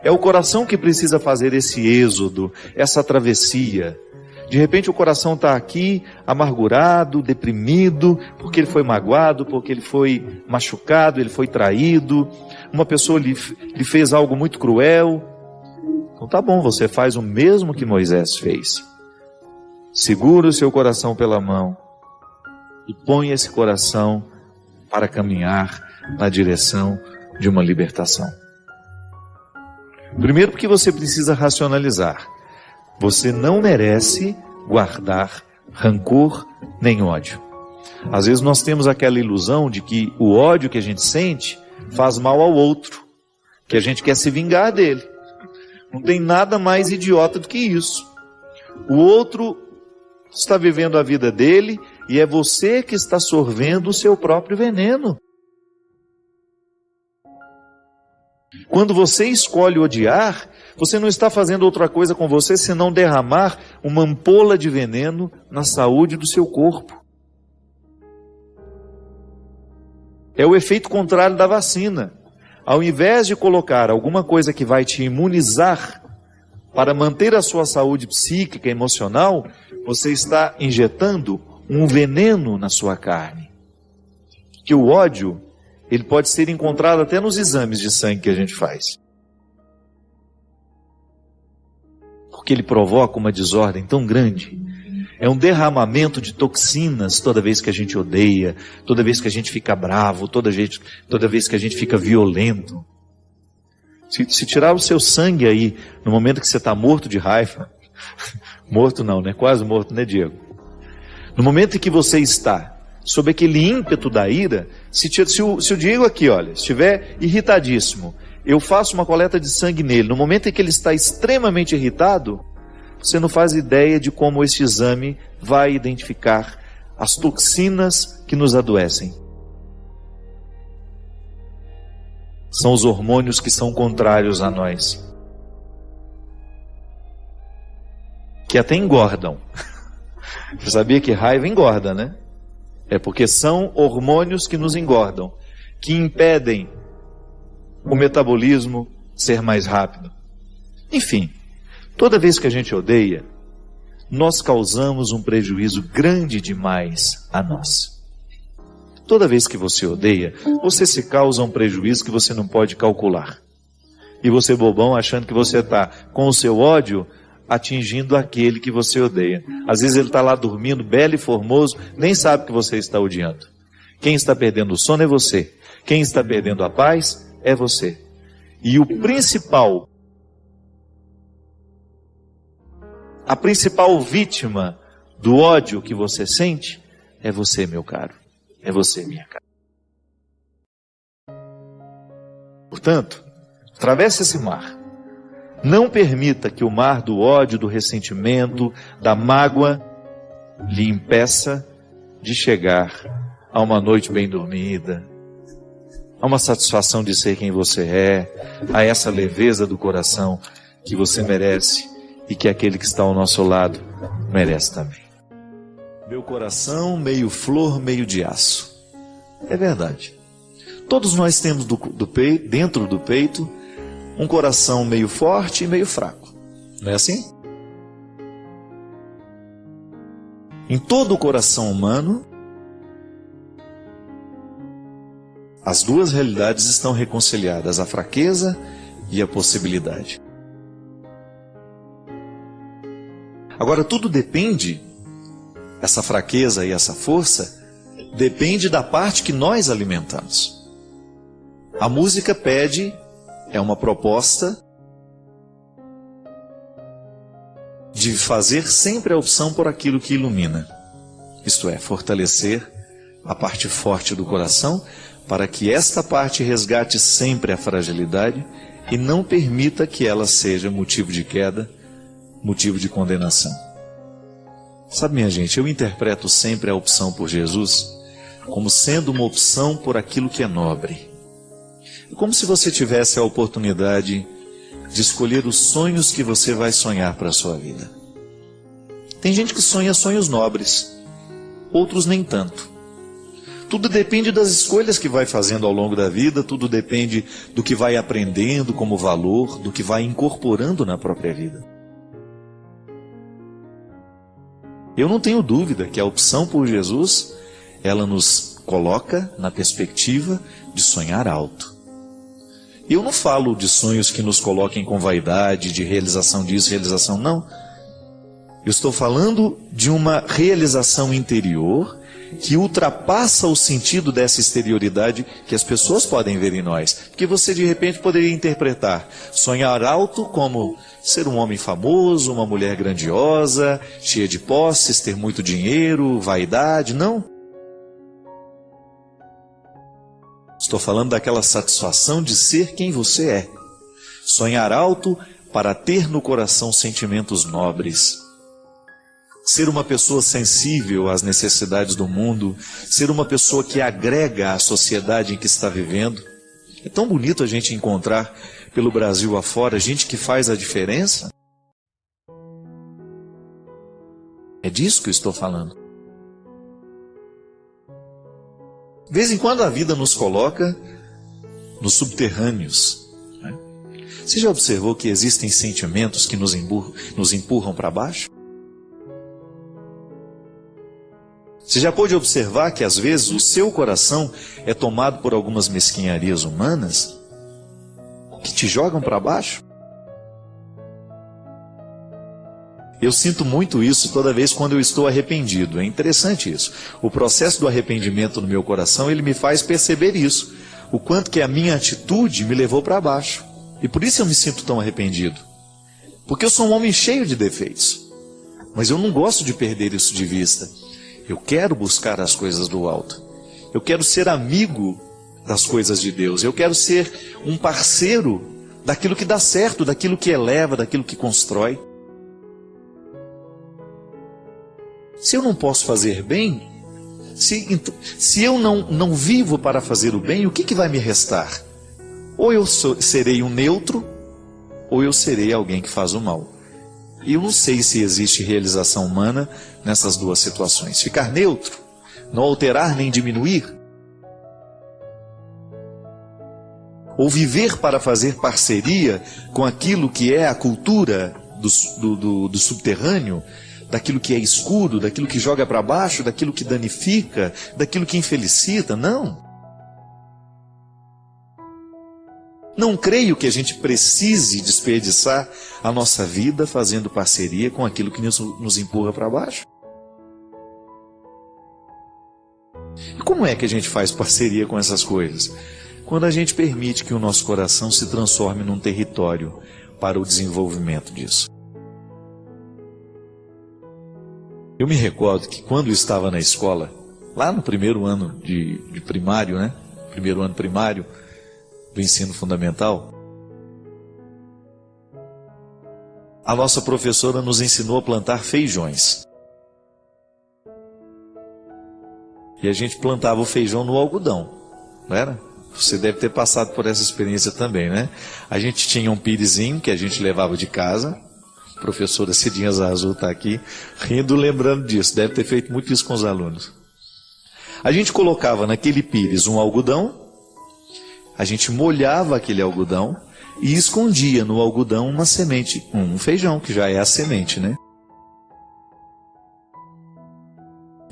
É o coração que precisa fazer esse êxodo, essa travessia. De repente o coração está aqui, amargurado, deprimido, porque ele foi magoado, porque ele foi machucado, ele foi traído. Uma pessoa lhe fez algo muito cruel. Então tá bom, você faz o mesmo que Moisés fez. Segura o seu coração pela mão e põe esse coração para caminhar na direção de uma libertação. Primeiro, porque você precisa racionalizar. Você não merece guardar rancor nem ódio. Às vezes nós temos aquela ilusão de que o ódio que a gente sente faz mal ao outro, que a gente quer se vingar dele. Não tem nada mais idiota do que isso. O outro está vivendo a vida dele e é você que está sorvendo o seu próprio veneno. Quando você escolhe odiar, você não está fazendo outra coisa com você senão derramar uma ampola de veneno na saúde do seu corpo. É o efeito contrário da vacina. Ao invés de colocar alguma coisa que vai te imunizar para manter a sua saúde psíquica e emocional, você está injetando um veneno na sua carne. Que o ódio, ele pode ser encontrado até nos exames de sangue que a gente faz. Porque ele provoca uma desordem tão grande. É um derramamento de toxinas toda vez que a gente odeia, toda vez que a gente fica bravo, toda vez que a gente fica violento. Se tirar o seu sangue aí, no momento que você está morto de raiva, morto não, né? Quase morto, né, Diego? No momento em que você está sob aquele ímpeto da ira, se o Diego aqui, olha, estiver irritadíssimo, eu faço uma coleta de sangue nele, no momento em que ele está extremamente irritado, você não faz ideia de como esse exame vai identificar as toxinas que nos adoecem. São os hormônios que são contrários a nós, que até engordam. Você sabia que raiva engorda, né? É porque são hormônios que nos engordam, que impedem o metabolismo ser mais rápido. Enfim, toda vez que a gente odeia, nós causamos um prejuízo grande demais a nós. Toda vez que você odeia, você se causa um prejuízo que você não pode calcular. E você, bobão, achando que você está com o seu ódio atingindo aquele que você odeia. Às vezes ele está lá dormindo, belo e formoso, nem sabe que você está odiando. Quem está perdendo o sono é você. Quem está perdendo a paz é você. E a principal vítima do ódio que você sente é você, meu caro. É você, minha cara. Portanto, atravesse esse mar. Não permita que o mar do ódio, do ressentimento, da mágoa, lhe impeça de chegar a uma noite bem dormida, a uma satisfação de ser quem você é, a essa leveza do coração que você merece e que aquele que está ao nosso lado merece também. Meu coração, meio flor, meio de aço. É verdade. Todos nós temos dentro do peito um coração meio forte e meio fraco. Não é assim? Em todo o coração humano, as duas realidades estão reconciliadas, a fraqueza e a possibilidade. Agora, tudo depende, essa fraqueza e essa força, depende da parte que nós alimentamos. A música pede, é uma proposta de fazer sempre a opção por aquilo que ilumina. Isto é, fortalecer a parte forte do coração para que esta parte resgate sempre a fragilidade e não permita que ela seja motivo de queda, motivo de condenação. Sabe, minha gente, eu interpreto sempre a opção por Jesus como sendo uma opção por aquilo que é nobre. É como se você tivesse a oportunidade de escolher os sonhos que você vai sonhar para a sua vida. Tem gente que sonha sonhos nobres, outros nem tanto. Tudo depende das escolhas que vai fazendo ao longo da vida, tudo depende do que vai aprendendo como valor, do que vai incorporando na própria vida. Eu não tenho dúvida que a opção por Jesus, ela nos coloca na perspectiva de sonhar alto. E eu não falo de sonhos que nos coloquem com vaidade, de realização disso, realização não. Eu estou falando de uma realização interior que ultrapassa o sentido dessa exterioridade que as pessoas podem ver em nós. Porque você de repente poderia interpretar sonhar alto como ser um homem famoso, uma mulher grandiosa, cheia de posses, ter muito dinheiro, vaidade, não. Estou falando daquela satisfação de ser quem você é. Sonhar alto para ter no coração sentimentos nobres. Ser uma pessoa sensível às necessidades do mundo. Ser uma pessoa que agrega à sociedade em que está vivendo. É tão bonito a gente encontrar pelo Brasil afora gente que faz a diferença. É disso que eu estou falando. De vez em quando a vida nos coloca nos subterrâneos. Né? Você já observou que existem sentimentos que nos empurram para baixo? Você já pôde observar que às vezes o seu coração é tomado por algumas mesquinharias humanas que te jogam para baixo? Eu sinto muito isso toda vez quando eu estou arrependido. É interessante isso. O processo do arrependimento no meu coração, ele me faz perceber isso. O quanto que a minha atitude me levou para baixo. E por isso eu me sinto tão arrependido. Porque eu sou um homem cheio de defeitos. Mas eu não gosto de perder isso de vista. Eu quero buscar as coisas do alto. Eu quero ser amigo das coisas de Deus. Eu quero ser um parceiro daquilo que dá certo, daquilo que eleva, daquilo que constrói. Se eu não posso fazer bem, se eu não vivo para fazer o bem, o que vai me restar? Ou eu serei um neutro, ou eu serei alguém que faz o mal. E eu não sei se existe realização humana nessas duas situações. Ficar neutro, não alterar nem diminuir, ou viver para fazer parceria com aquilo que é a cultura do subterrâneo, daquilo que é escuro, daquilo que joga para baixo, daquilo que danifica, daquilo que infelicita. Não creio que a gente precise desperdiçar a nossa vida fazendo parceria com aquilo que nos empurra para baixo. E como é que a gente faz parceria com essas coisas? Quando a gente permite que o nosso coração se transforme num território para o desenvolvimento disso. Eu me recordo que quando eu estava na escola, lá no primeiro ano de primário, né? Primeiro ano primário do ensino fundamental, a nossa professora nos ensinou a plantar feijões. E a gente plantava o feijão no algodão, não era? Você deve ter passado por essa experiência também, né? A gente tinha um pirezinho que a gente levava de casa. A professora Cidinha Zazu está aqui, rindo, lembrando disso. Deve ter feito muito isso com os alunos. A gente colocava naquele pires um algodão, a gente molhava aquele algodão e escondia no algodão uma semente, um feijão, que já é a semente, né?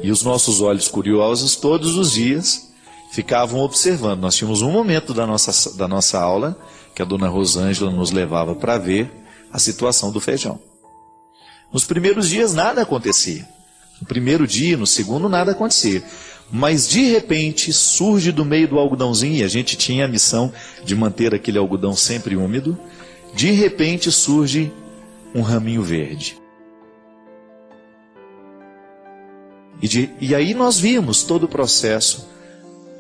E os nossos olhos curiosos, todos os dias, ficavam observando. Nós tínhamos um momento da nossa aula, que a dona Rosângela nos levava para ver a situação do feijão. Nos primeiros dias nada acontecia. No primeiro dia, no segundo, nada acontecia. Mas de repente surge do meio do algodãozinho, e a gente tinha a missão de manter aquele algodão sempre úmido. De repente surge um raminho verde. E aí nós vimos todo o processo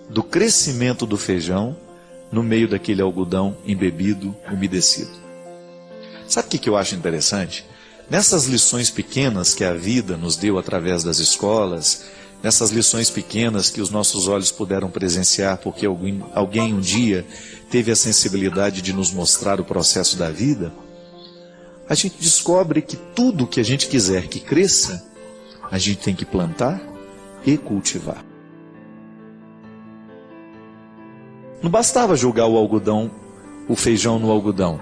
do crescimento do feijão no meio daquele algodão embebido, umedecido. Sabe o que eu acho interessante? Nessas lições pequenas que a vida nos deu através das escolas, nessas lições pequenas que os nossos olhos puderam presenciar porque alguém um dia teve a sensibilidade de nos mostrar o processo da vida, a gente descobre que tudo que a gente quiser que cresça, a gente tem que plantar e cultivar. Não bastava jogar o feijão no algodão.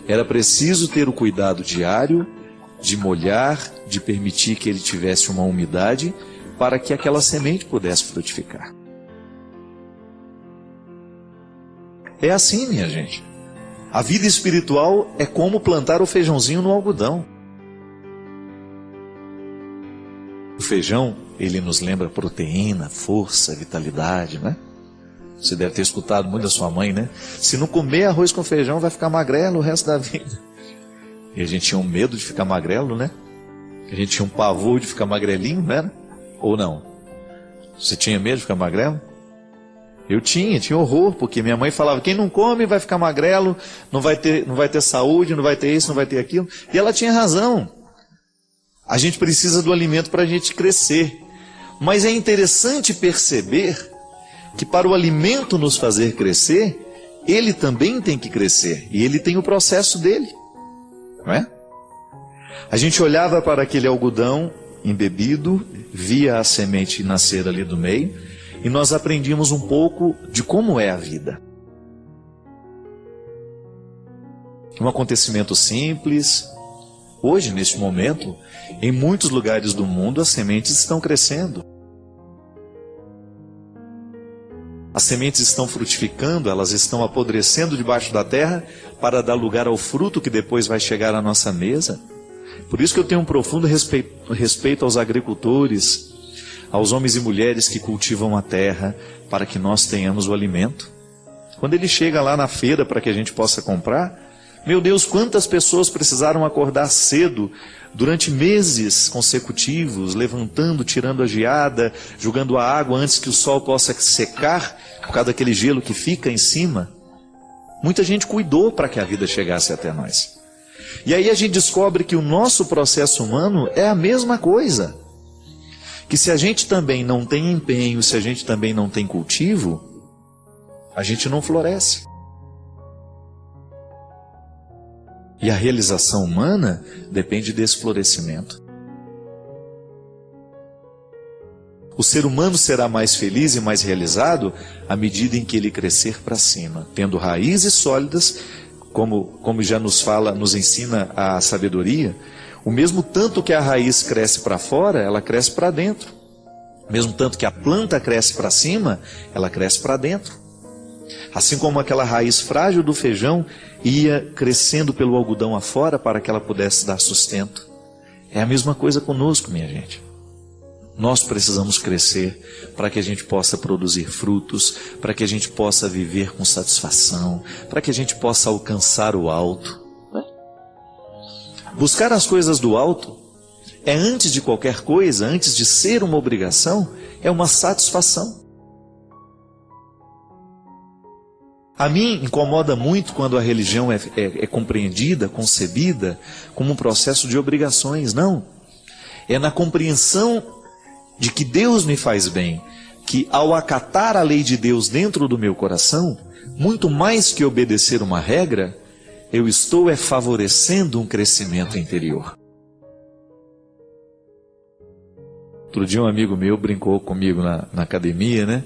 Era preciso ter o cuidado diário de molhar, de permitir que ele tivesse uma umidade para que aquela semente pudesse frutificar. É assim, minha gente. A vida espiritual é como plantar o feijãozinho no algodão. O feijão, ele nos lembra proteína, força, vitalidade, né? Você deve ter escutado muito da sua mãe, né? Se não comer arroz com feijão, vai ficar magrelo o resto da vida. E a gente tinha um medo de ficar magrelo, né? A gente tinha um pavor de ficar magrelinho, não era? Ou não? Você tinha medo de ficar magrelo? Eu tinha horror, porque minha mãe falava, quem não come vai ficar magrelo, não vai ter saúde, não vai ter isso, não vai ter aquilo. E ela tinha razão. A gente precisa do alimento para a gente crescer. Mas é interessante perceber que para o alimento nos fazer crescer, ele também tem que crescer. E ele tem o processo dele. Não é? A gente olhava para aquele algodão embebido, via a semente nascer ali do meio, e nós aprendíamos um pouco de como é a vida. Um acontecimento simples. Hoje, neste momento, em muitos lugares do mundo, as sementes estão crescendo. As sementes estão frutificando, elas estão apodrecendo debaixo da terra para dar lugar ao fruto que depois vai chegar à nossa mesa. Por isso que eu tenho um profundo respeito aos agricultores, aos homens e mulheres que cultivam a terra para que nós tenhamos o alimento. Quando ele chega lá na feira para que a gente possa comprar, meu Deus, quantas pessoas precisaram acordar cedo durante meses consecutivos, levantando, tirando a geada, jogando a água antes que o sol possa secar, por causa daquele gelo que fica em cima. Muita gente cuidou para que a vida chegasse até nós. E aí a gente descobre que o nosso processo humano é a mesma coisa. Que se a gente também não tem empenho, se a gente também não tem cultivo, a gente não floresce. E a realização humana depende desse florescimento. O ser humano será mais feliz e mais realizado à medida em que ele crescer para cima, tendo raízes sólidas, como já nos ensina a sabedoria. O mesmo tanto que a raiz cresce para fora, ela cresce para dentro. O mesmo tanto que a planta cresce para cima, ela cresce para dentro. Assim como aquela raiz frágil do feijão ia crescendo pelo algodão afora para que ela pudesse dar sustento. É a mesma coisa conosco, minha gente. Nós precisamos crescer para que a gente possa produzir frutos, para que a gente possa viver com satisfação, para que a gente possa alcançar o alto. Buscar as coisas do alto é, antes de qualquer coisa, antes de ser uma obrigação, é uma satisfação. A mim incomoda muito quando a religião é compreendida, concebida como um processo de obrigações. Não. É na compreensão de que Deus me faz bem, que ao acatar a lei de Deus dentro do meu coração, muito mais que obedecer uma regra, eu estou favorecendo um crescimento interior. Outro dia um amigo meu brincou comigo na academia, né?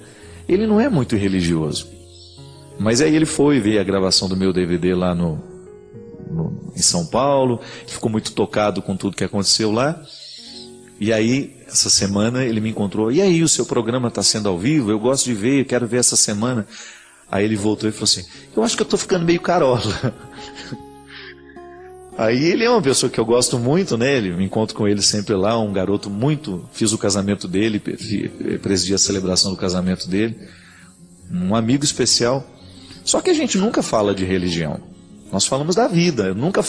Ele não é muito religioso. Mas aí ele foi ver a gravação do meu DVD lá em São Paulo, ficou muito tocado com tudo que aconteceu lá. E aí, essa semana, ele me encontrou. E aí, o seu programa está sendo ao vivo? Eu gosto de ver, eu quero ver essa semana. Aí ele voltou e falou assim, eu acho que eu estou ficando meio carola. Aí ele é uma pessoa que eu gosto muito, né? Me encontro com ele sempre lá, um garoto muito... Fiz o casamento dele, presidi a celebração do casamento dele. Um amigo especial. Só que a gente nunca fala de religião. Nós falamos da vida. Eu nunca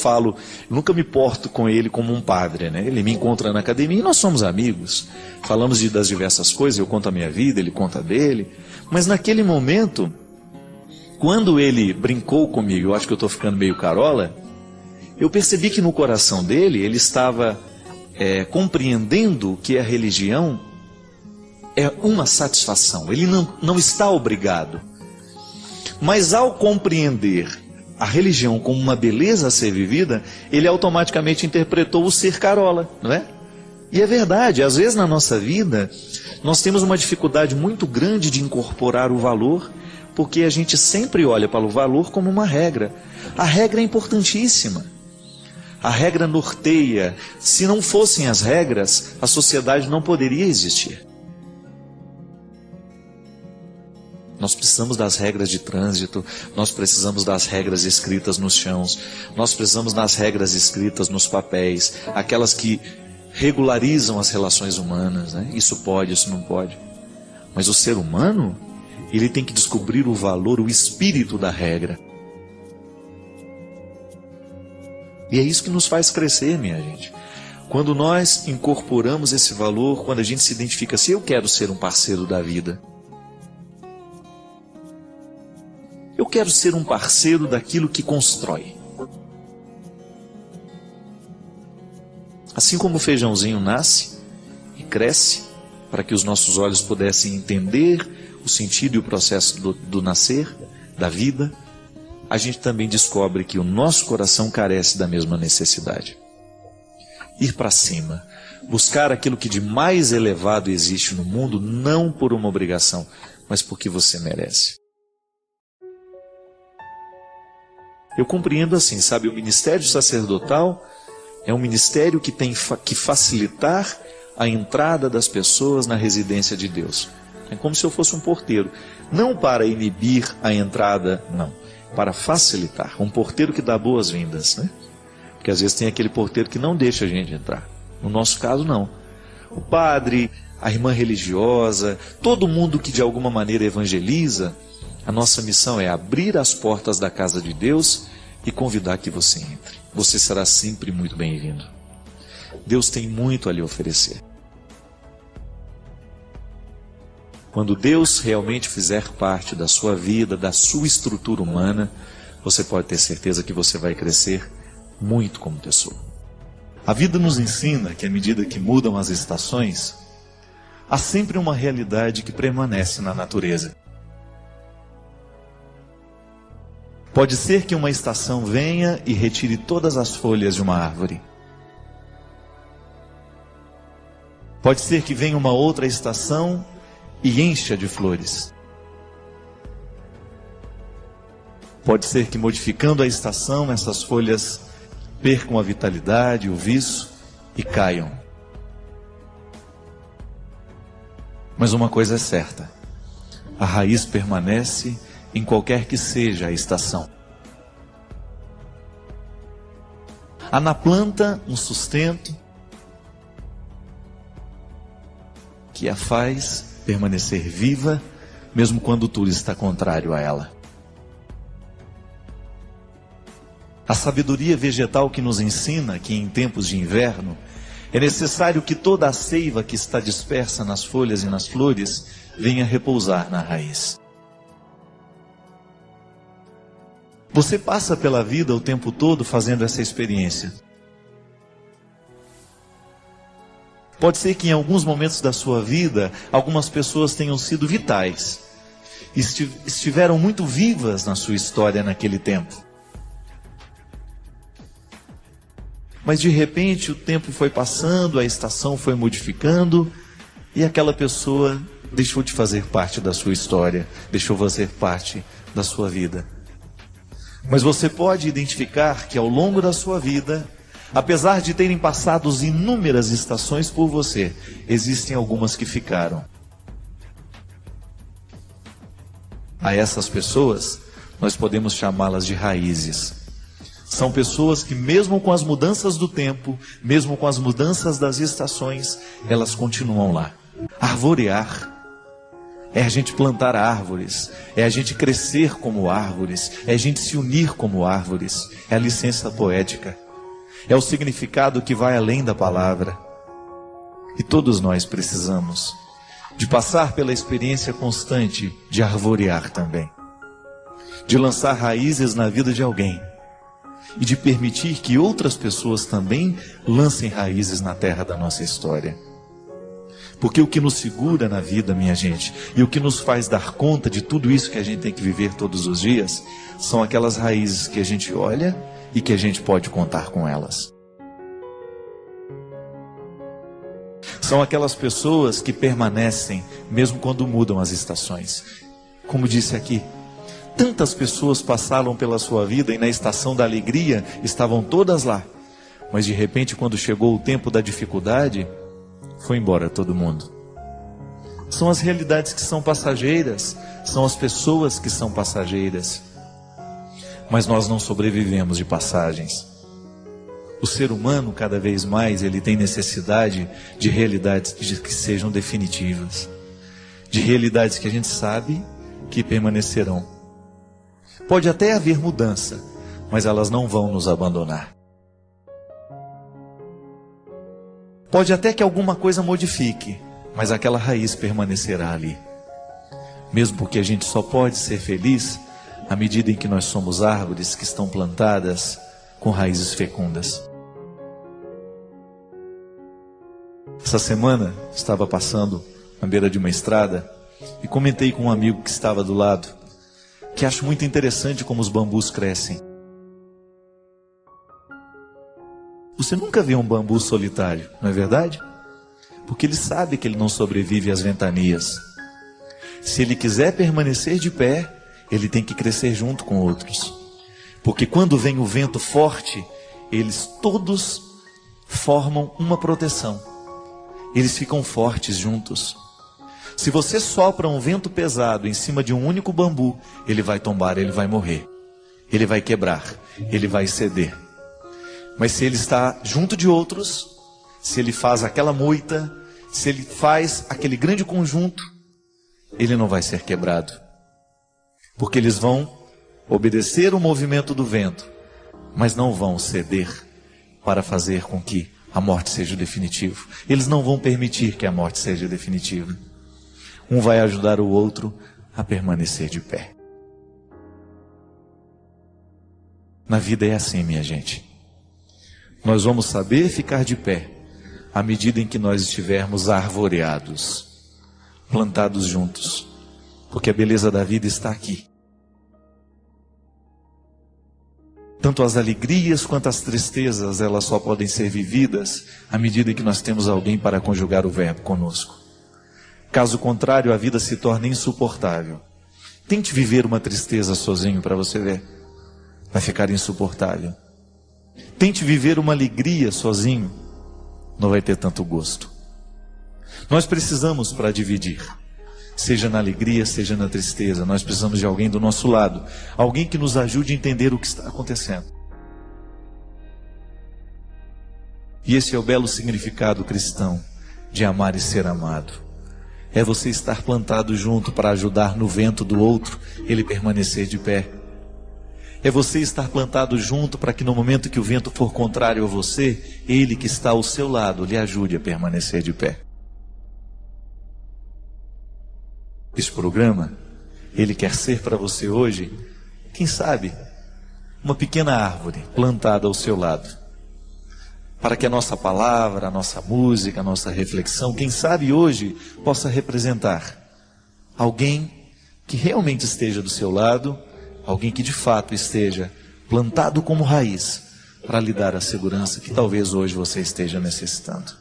me porto com ele como um padre, né? Ele me encontra na academia e nós somos amigos. Falamos das diversas coisas, eu conto a minha vida, ele conta a dele. Mas naquele momento, quando ele brincou comigo, eu acho que eu estou ficando meio carola, eu percebi que no coração dele, ele estava compreendendo que a religião é uma satisfação. Ele não está obrigado. Mas ao compreender a religião como uma beleza a ser vivida, ele automaticamente interpretou o ser carola, não é? E é verdade, às vezes na nossa vida, nós temos uma dificuldade muito grande de incorporar o valor, porque a gente sempre olha para o valor como uma regra. A regra é importantíssima. A regra norteia. Se não fossem as regras, a sociedade não poderia existir. Nós precisamos das regras de trânsito, nós precisamos das regras escritas nos chãos, nós precisamos das regras escritas nos papéis, aquelas que regularizam as relações humanas, né? Isso pode, isso não pode. Mas o ser humano, ele tem que descobrir o valor, o espírito da regra. E é isso que nos faz crescer, minha gente. Quando nós incorporamos esse valor, quando a gente se identifica assim, eu quero ser um parceiro da vida. Eu quero ser um parceiro daquilo que constrói. Assim como o feijãozinho nasce e cresce, para que os nossos olhos pudessem entender o sentido e o processo do nascer, da vida, a gente também descobre que o nosso coração carece da mesma necessidade. Ir para cima, buscar aquilo que de mais elevado existe no mundo, não por uma obrigação, mas porque você merece. Eu compreendo assim, sabe, o ministério sacerdotal é um ministério que tem que facilitar a entrada das pessoas na residência de Deus. É como se eu fosse um porteiro, não para inibir a entrada, não, para facilitar, um porteiro que dá boas-vindas, né? Porque às vezes tem aquele porteiro que não deixa a gente entrar. No nosso caso, não. O padre, a irmã religiosa, todo mundo que de alguma maneira evangeliza, A nossa missão é abrir as portas da casa de Deus e convidar que você entre. Você será sempre muito bem-vindo. Deus tem muito a lhe oferecer. Quando Deus realmente fizer parte da sua vida, da sua estrutura humana, você pode ter certeza que você vai crescer muito como pessoa. A vida nos ensina que à medida que mudam as estações, há sempre uma realidade que permanece na natureza. Pode ser que uma estação venha e retire todas as folhas de uma árvore. Pode ser que venha uma outra estação e encha de flores. Pode ser que, modificando a estação, essas folhas percam a vitalidade, o viço e caiam. Mas uma coisa é certa: a raiz permanece em qualquer que seja a estação. Há na planta um sustento que a faz permanecer viva, mesmo quando tudo está contrário a ela. A sabedoria vegetal que nos ensina que em tempos de inverno é necessário que toda a seiva que está dispersa nas folhas e nas flores venha repousar na raiz. Você passa pela vida o tempo todo fazendo essa experiência. Pode ser que em alguns momentos da sua vida, algumas pessoas tenham sido vitais, estiveram muito vivas na sua história naquele tempo. Mas de repente o tempo foi passando, a estação foi modificando e aquela pessoa deixou de fazer parte da sua história, deixou de fazer parte da sua vida. Mas você pode identificar que ao longo da sua vida, apesar de terem passado inúmeras estações por você, existem algumas que ficaram. A essas pessoas, nós podemos chamá-las de raízes. São pessoas que mesmo com as mudanças do tempo, mesmo com as mudanças das estações, elas continuam lá. Arvorear é a gente plantar árvores, é a gente crescer como árvores, é a gente se unir como árvores, é a licença poética, é o significado que vai além da palavra. E todos nós precisamos de passar pela experiência constante de arvorear também, de lançar raízes na vida de alguém e de permitir que outras pessoas também lancem raízes na terra da nossa história. Porque o que nos segura na vida, minha gente, e o que nos faz dar conta de tudo isso que a gente tem que viver todos os dias, são aquelas raízes que a gente olha e que a gente pode contar com elas. São aquelas pessoas que permanecem mesmo quando mudam as estações. Como disse aqui, tantas pessoas passaram pela sua vida e na estação da alegria estavam todas lá. Mas de repente, quando chegou o tempo da dificuldade, foi embora todo mundo. São as realidades que são passageiras, são as pessoas que são passageiras. Mas nós não sobrevivemos de passagens. O ser humano, cada vez mais, ele tem necessidade de realidades que sejam definitivas. De realidades que a gente sabe que permanecerão. Pode até haver mudança, mas elas não vão nos abandonar. Pode até que alguma coisa modifique, mas aquela raiz permanecerá ali. Mesmo porque a gente só pode ser feliz à medida em que nós somos árvores que estão plantadas com raízes fecundas. Essa semana estava passando na beira de uma estrada e comentei com um amigo que estava do lado que acho muito interessante como os bambus crescem. Você nunca vê um bambu solitário, não é verdade? Porque ele sabe que ele não sobrevive às ventanias. Se ele quiser permanecer de pé, ele tem que crescer junto com outros. Porque quando vem o vento forte, eles todos formam uma proteção. Eles ficam fortes juntos. Se você sopra um vento pesado em cima de um único bambu, ele vai tombar, ele vai morrer. Ele vai quebrar, ele vai ceder. Mas se ele está junto de outros, se ele faz aquela moita, se ele faz aquele grande conjunto, ele não vai ser quebrado. porque eles vão obedecer o movimento do vento, mas não vão ceder para fazer com que a morte seja definitiva. Eles não vão permitir que a morte seja definitiva. Um vai ajudar o outro a permanecer de pé. Na vida é assim, minha gente. Nós vamos saber ficar de pé à medida em que nós estivermos arvoreados, plantados juntos, porque a beleza da vida está aqui. Tanto as alegrias quanto as tristezas, elas só podem ser vividas à medida que nós temos alguém para conjugar o verbo conosco. Caso contrário, a vida se torna insuportável. Tente viver uma tristeza sozinho para você ver. Vai ficar insuportável. Tente viver uma alegria sozinho. Não vai ter tanto gosto. Nós precisamos para dividir. Seja na alegria, seja na tristeza. Nós precisamos de alguém do nosso lado. Alguém que nos ajude a entender o que está acontecendo. E esse é o belo significado cristão de amar e ser amado. É você estar plantado junto para ajudar no vento do outro, ele permanecer de pé. É você estar plantado junto para que no momento que o vento for contrário a você, ele que está ao seu lado lhe ajude a permanecer de pé. Esse programa, ele quer ser para você hoje, quem sabe, uma pequena árvore plantada ao seu lado. Para que a nossa palavra, a nossa música, a nossa reflexão, quem sabe hoje, possa representar alguém que realmente esteja do seu lado, alguém que de fato esteja plantado como raiz, para lhe dar a segurança que talvez hoje você esteja necessitando.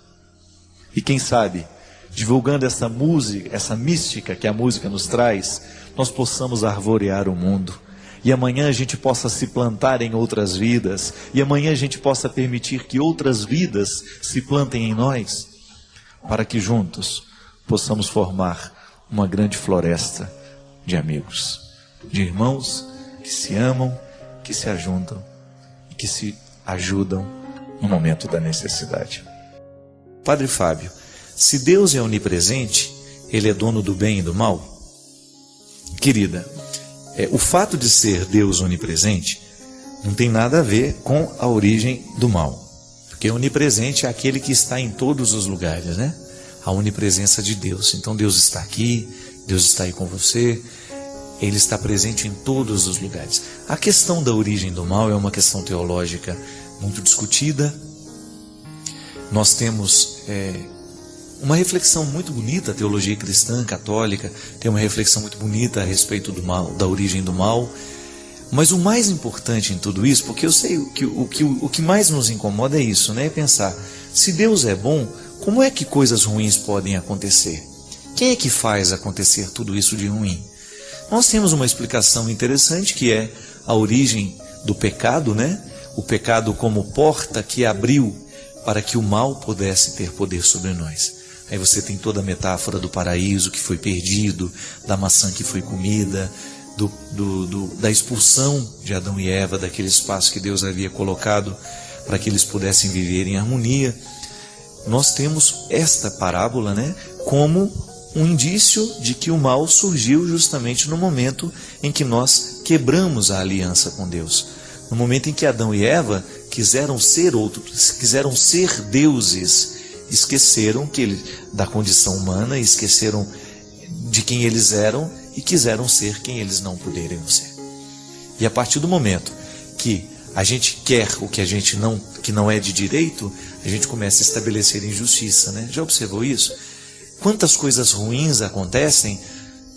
E quem sabe, divulgando essa música, essa mística que a música nos traz, nós possamos arvorear o mundo. E amanhã a gente possa se plantar em outras vidas. E amanhã a gente possa permitir que outras vidas se plantem em nós. Para que juntos possamos formar uma grande floresta de amigos. De irmãos que se amam, que se ajuntam e que se ajudam no momento da necessidade. Padre Fábio, se Deus é onipresente, Ele é dono do bem e do mal? Querida, o fato de ser Deus onipresente não tem nada a ver com a origem do mal. Porque onipresente é aquele que está em todos os lugares, né? A onipresença de Deus. Então Deus está aqui, Deus está aí com você, Ele está presente em todos os lugares. A questão da origem do mal é uma questão teológica muito discutida. Nós temos uma reflexão muito bonita, a teologia cristã, católica, tem uma reflexão muito bonita a respeito do mal, da origem do mal. Mas o mais importante em tudo isso, porque eu sei que o que mais nos incomoda é isso, né? É pensar, se Deus é bom, como é que coisas ruins podem acontecer? Quem é que faz acontecer tudo isso de ruim? Nós temos uma explicação interessante que é a origem do pecado, né? O pecado como porta que abriu para que o mal pudesse ter poder sobre nós. Aí você tem toda a metáfora do paraíso que foi perdido, da maçã que foi comida, da expulsão de Adão e Eva daquele espaço que Deus havia colocado para que eles pudessem viver em harmonia. Nós temos esta parábola, né, como um indício de que o mal surgiu justamente no momento em que nós quebramos a aliança com Deus. No momento em que Adão e Eva quiseram ser deuses, esqueceram da condição humana, esqueceram de quem eles eram e quiseram ser quem eles não poderiam ser. E a partir do momento que a gente quer o que não é de direito, a gente começa a estabelecer injustiça, né? Já observou isso? Quantas coisas ruins acontecem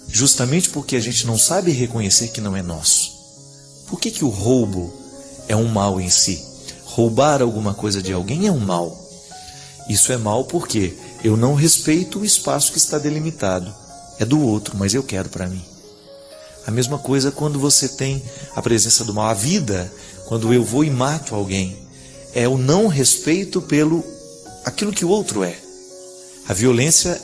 justamente porque a gente não sabe reconhecer que não é nosso. Por que o roubo é um mal em si? Roubar alguma coisa de alguém é um mal. Isso é mal porque eu não respeito o espaço que está delimitado. É do outro, mas eu quero para mim. A mesma coisa quando você tem a presença do mal. A vida, quando eu vou e mato alguém, é o não respeito pelo aquilo que o outro é. A violência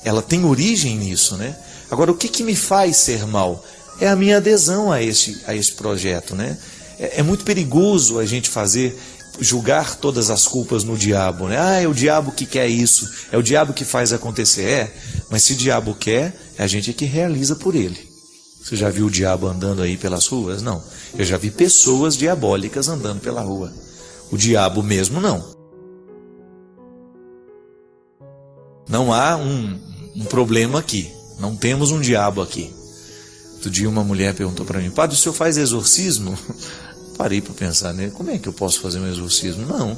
ela tem origem nisso, né? Agora, o que me faz ser mal? É a minha adesão a esse projeto, né? É muito perigoso a gente julgar todas as culpas no diabo, né? É o diabo que quer isso, é o diabo que faz acontecer. Mas se o diabo quer, a gente é que realiza por ele. Você já viu o diabo andando aí pelas ruas? Não. Eu já vi pessoas diabólicas andando pela rua. O diabo mesmo não. Não há um problema aqui. Não temos um diabo aqui. Outro dia uma mulher perguntou para mim: padre, o senhor faz exorcismo? Parei para pensar, né? Como é que eu posso fazer um exorcismo? Não.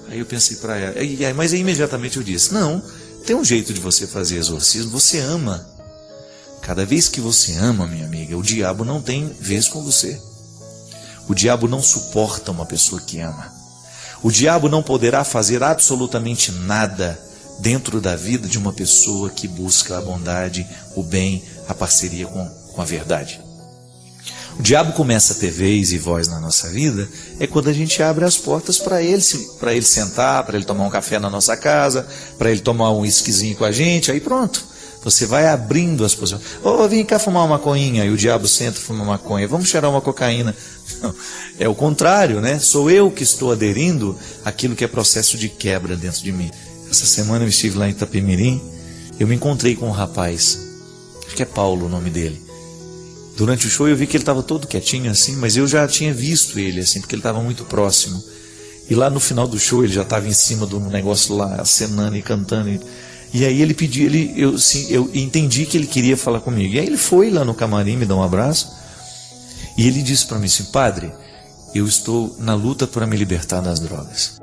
Aí eu pensei para ela, mas aí imediatamente eu disse: não, tem um jeito de você fazer exorcismo, você ama. Cada vez que você ama, minha amiga, o diabo não tem vez com você. O diabo não suporta uma pessoa que ama. O diabo não poderá fazer absolutamente nada dentro da vida de uma pessoa que busca a bondade, o bem, a parceria com a verdade. O diabo começa a ter vez e voz na nossa vida quando a gente abre as portas para ele sentar, para ele tomar um café na nossa casa, para ele tomar um whiskyzinho com a gente, aí pronto. Você vai abrindo as possibilidades. Vem cá fumar uma maconha, e o diabo senta e fuma uma maconha. Vamos cheirar uma cocaína. Não, é o contrário, né? Sou eu que estou aderindo àquilo que é processo de quebra dentro de mim. Essa semana eu estive lá em Itapemirim, eu me encontrei com um rapaz, acho que é Paulo o nome dele. Durante o show eu vi que ele estava todo quietinho assim, mas eu já tinha visto ele assim, porque ele estava muito próximo. E lá no final do show ele já estava em cima de um negócio lá, acenando e cantando. E aí ele pediu, eu entendi que ele queria falar comigo. E aí ele foi lá no camarim me dar um abraço. E ele disse para mim assim: padre, eu estou na luta para me libertar das drogas.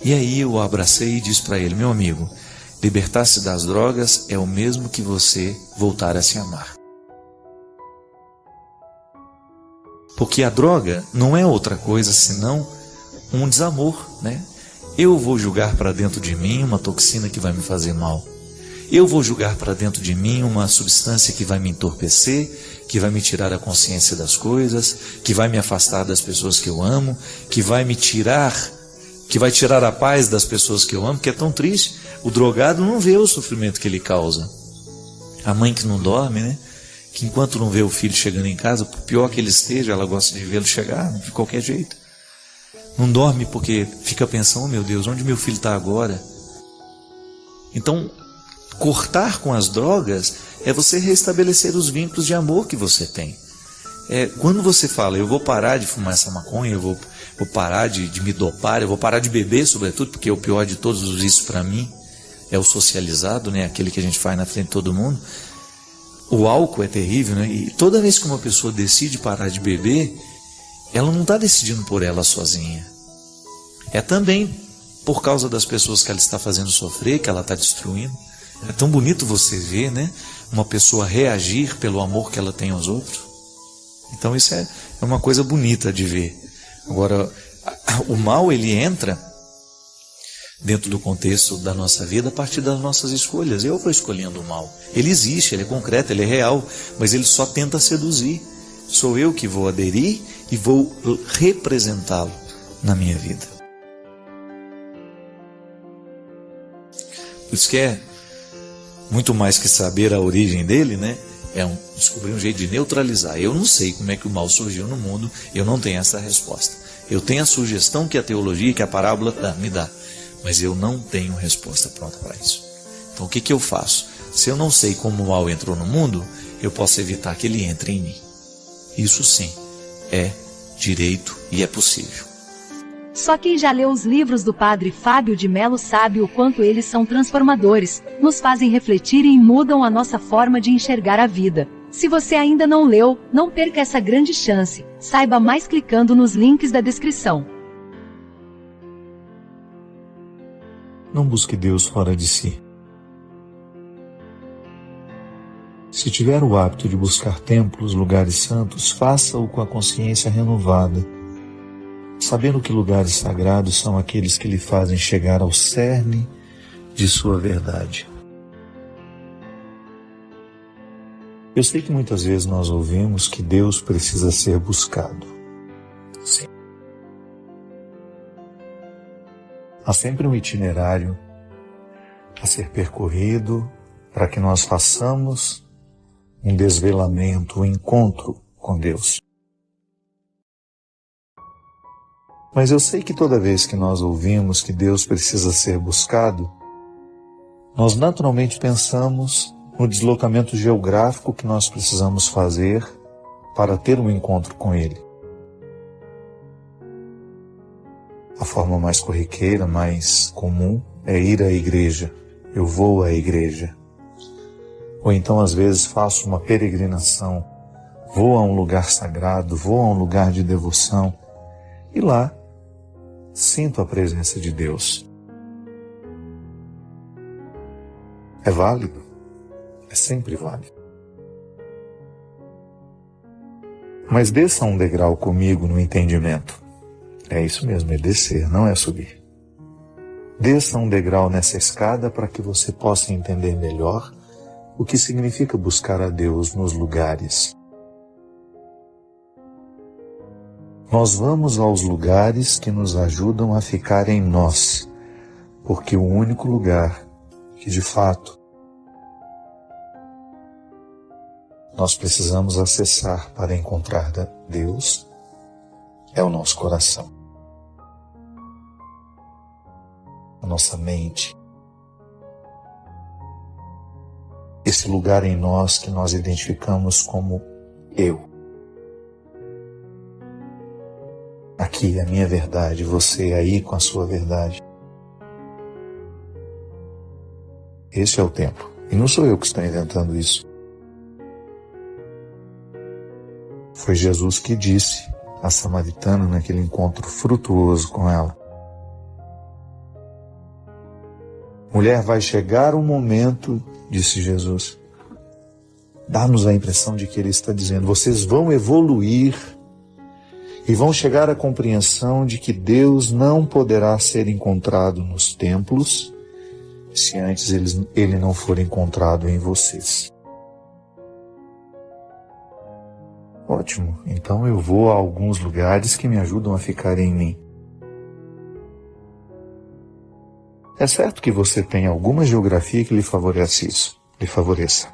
E aí eu o abracei e disse para ele: meu amigo, libertar-se das drogas é o mesmo que você voltar a se amar. Porque a droga não é outra coisa senão um desamor, né? Eu vou julgar para dentro de mim uma toxina que vai me fazer mal. Eu vou julgar para dentro de mim uma substância que vai me entorpecer, que vai me tirar a consciência das coisas, que vai me afastar das pessoas que eu amo, que vai tirar a paz das pessoas que eu amo, que é tão triste. O drogado não vê o sofrimento que ele causa. A mãe que não dorme, né? Que enquanto não vê o filho chegando em casa, por pior que ele esteja, ela gosta de vê-lo chegar de qualquer jeito. Não dorme porque fica pensando: oh, meu Deus, onde meu filho está agora? Então, cortar com as drogas é você restabelecer os vínculos de amor que você tem. Quando você fala: eu vou parar de fumar essa maconha, eu vou parar de me dopar, eu vou parar de beber, sobretudo, porque o pior de todos os vícios para mim é o socializado, né? Aquele que a gente faz na frente de todo mundo. O álcool é terrível, né? E toda vez que uma pessoa decide parar de beber, ela não está decidindo por ela sozinha. É também por causa das pessoas que ela está fazendo sofrer, que ela está destruindo. É tão bonito você ver, né? Uma pessoa reagir pelo amor que ela tem aos outros. Então isso é uma coisa bonita de ver. Agora, o mal ele entra dentro do contexto da nossa vida a partir das nossas escolhas. Eu vou escolhendo o mal. Ele existe, ele é concreto, ele é real, mas ele só tenta seduzir. Sou eu que vou aderir e vou representá-lo na minha vida. Por isso que é muito mais que saber a origem dele, né? Descobrir um jeito de neutralizar. Eu não sei como é que o mal surgiu no mundo, eu não tenho essa resposta. Eu tenho a sugestão que a teologia, que a parábola me dá, mas eu não tenho resposta pronta para isso. Então o que eu faço? Se eu não sei como o mal entrou no mundo, eu posso evitar que ele entre em mim. Isso sim, é direito e é possível.
Só quem já leu os livros do Padre Fábio de Mello sabe o quanto eles são transformadores, nos fazem refletir e mudam a nossa forma de enxergar a vida. Se você ainda não leu, não perca essa grande chance. Saiba mais clicando nos links da descrição.
Não busque Deus fora de si. Se tiver o hábito de buscar templos, lugares santos, faça-o com a consciência renovada, sabendo que lugares sagrados são aqueles que lhe fazem chegar ao cerne de sua verdade. Eu sei que muitas vezes nós ouvimos que Deus precisa ser buscado. Sim. Há sempre um itinerário a ser percorrido para que nós façamos um desvelamento, um encontro com Deus. Mas eu sei que toda vez que nós ouvimos que Deus precisa ser buscado, nós naturalmente pensamos no deslocamento geográfico que nós precisamos fazer para ter um encontro com Ele. A forma mais corriqueira, mais comum, é ir à igreja. Eu vou à igreja. Ou então, às vezes, faço uma peregrinação, vou a um lugar sagrado, vou a um lugar de devoção, e lá sinto a presença de Deus. É válido? É sempre válido. Mas desça um degrau comigo no entendimento. É isso mesmo, é descer, não é subir. Desça um degrau nessa escada para que você possa entender melhor o que significa buscar a Deus nos lugares. Nós vamos aos lugares que nos ajudam a ficar em nós, porque o único lugar que de fato nós precisamos acessar para encontrar Deus é o nosso coração, a nossa mente, esse lugar em nós que nós identificamos como eu. Aqui a minha verdade, você aí com a sua verdade. Esse é o templo. E não sou eu que estou inventando isso. Foi Jesus que disse à samaritana naquele encontro frutuoso com ela: mulher, vai chegar um momento, disse Jesus, dá-nos a impressão de que Ele está dizendo, vocês vão evoluir e vão chegar à compreensão de que Deus não poderá ser encontrado nos templos se antes Ele não for encontrado em vocês. Ótimo, então eu vou a alguns lugares que me ajudam a ficar em mim. É certo que você tem alguma geografia que lhe favorece isso, lhe favoreça.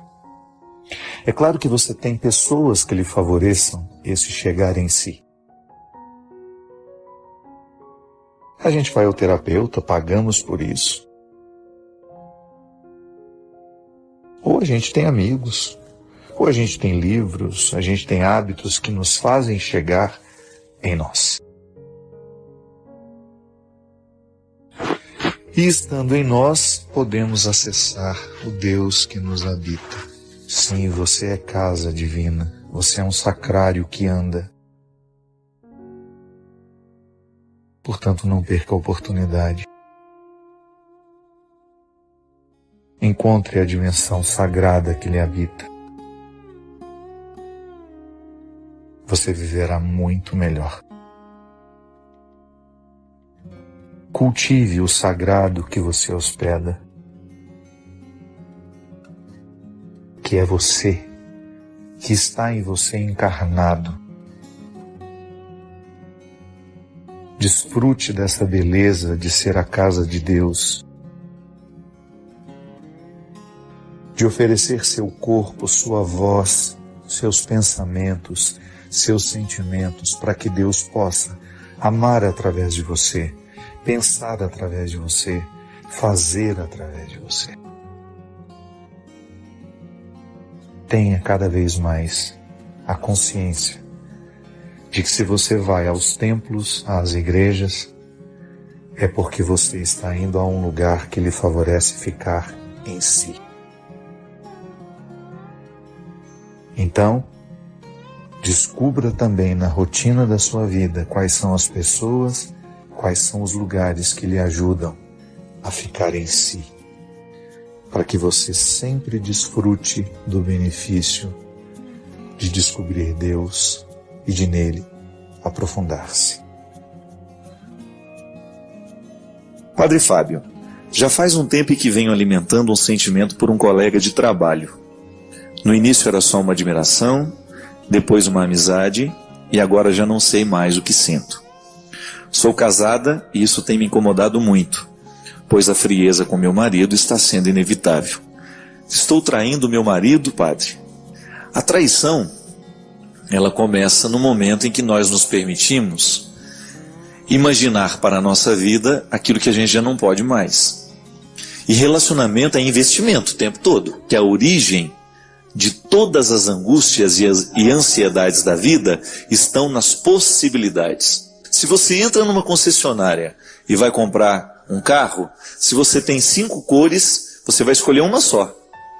É claro que você tem pessoas que lhe favoreçam esse chegar em si. A gente vai ao terapeuta, pagamos por isso. Ou a gente tem amigos, ou a gente tem livros, a gente tem hábitos que nos fazem chegar em nós. E estando em nós, podemos acessar o Deus que nos habita. Sim, você é casa divina, você é um sacrário que anda. Portanto, não perca a oportunidade. Encontre a dimensão sagrada que lhe habita. Você viverá muito melhor. Cultive o sagrado que você hospeda, que é você, que está em você encarnado. Desfrute dessa beleza de ser a casa de Deus, de oferecer seu corpo, sua voz, seus pensamentos, seus sentimentos, para que Deus possa amar através de você, pensar através de você, fazer através de você. Tenha cada vez mais a consciência de que se você vai aos templos, às igrejas, é porque você está indo a um lugar que lhe favorece ficar em si. Então, descubra também na rotina da sua vida quais são as pessoas, quais são os lugares que lhe ajudam a ficar em si, para que você sempre desfrute do benefício de descobrir Deus e de nele aprofundar-se.
Padre Fábio, já faz um tempo que venho alimentando um sentimento por um colega de trabalho. No início era só uma admiração, depois uma amizade, e agora já não sei mais o que sinto. Sou casada e isso tem me incomodado muito, pois a frieza com meu marido está sendo inevitável. Estou traindo meu marido, padre? A traição, ela começa no momento em que nós nos permitimos imaginar para a nossa vida aquilo que a gente já não pode mais. E relacionamento é investimento o tempo todo, que a origem de todas as angústias e ansiedades da vida estão nas possibilidades. Se você entra numa concessionária e vai comprar um carro, se você tem 5 cores, você vai escolher uma só.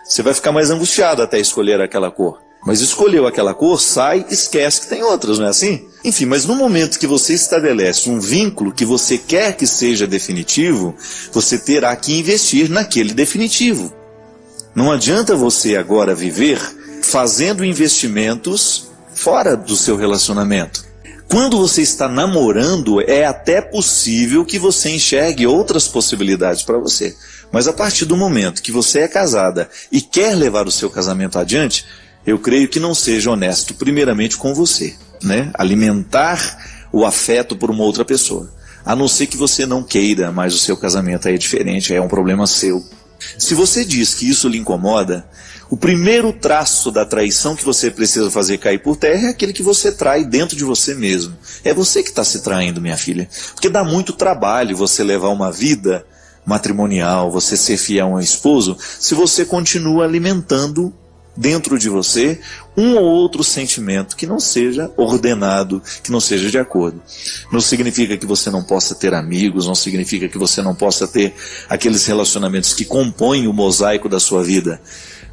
Você vai ficar mais angustiado até escolher aquela cor. Mas escolheu aquela cor, sai, esquece que tem outras, não é assim? Enfim, mas no momento que você estabelece um vínculo que você quer que seja definitivo, você terá que investir naquele definitivo. Não adianta você agora viver fazendo investimentos fora do seu relacionamento. Quando você está namorando, é até possível que você enxergue outras possibilidades para você. Mas a partir do momento que você é casada e quer levar o seu casamento adiante, eu creio que não seja honesto primeiramente com você, né? Alimentar o afeto por uma outra pessoa. A não ser que você não queira, mas o seu casamento aí é diferente, é um problema seu. Se você diz que isso lhe incomoda, o primeiro traço da traição que você precisa fazer cair por terra é aquele que você trai dentro de você mesmo. É você que está se traindo, minha filha. Porque dá muito trabalho você levar uma vida matrimonial, você ser fiel a um esposo, se você continua alimentando dentro de você um ou outro sentimento que não seja ordenado, que não seja de acordo. Não significa que você não possa ter amigos, não significa que você não possa ter aqueles relacionamentos que compõem o mosaico da sua vida,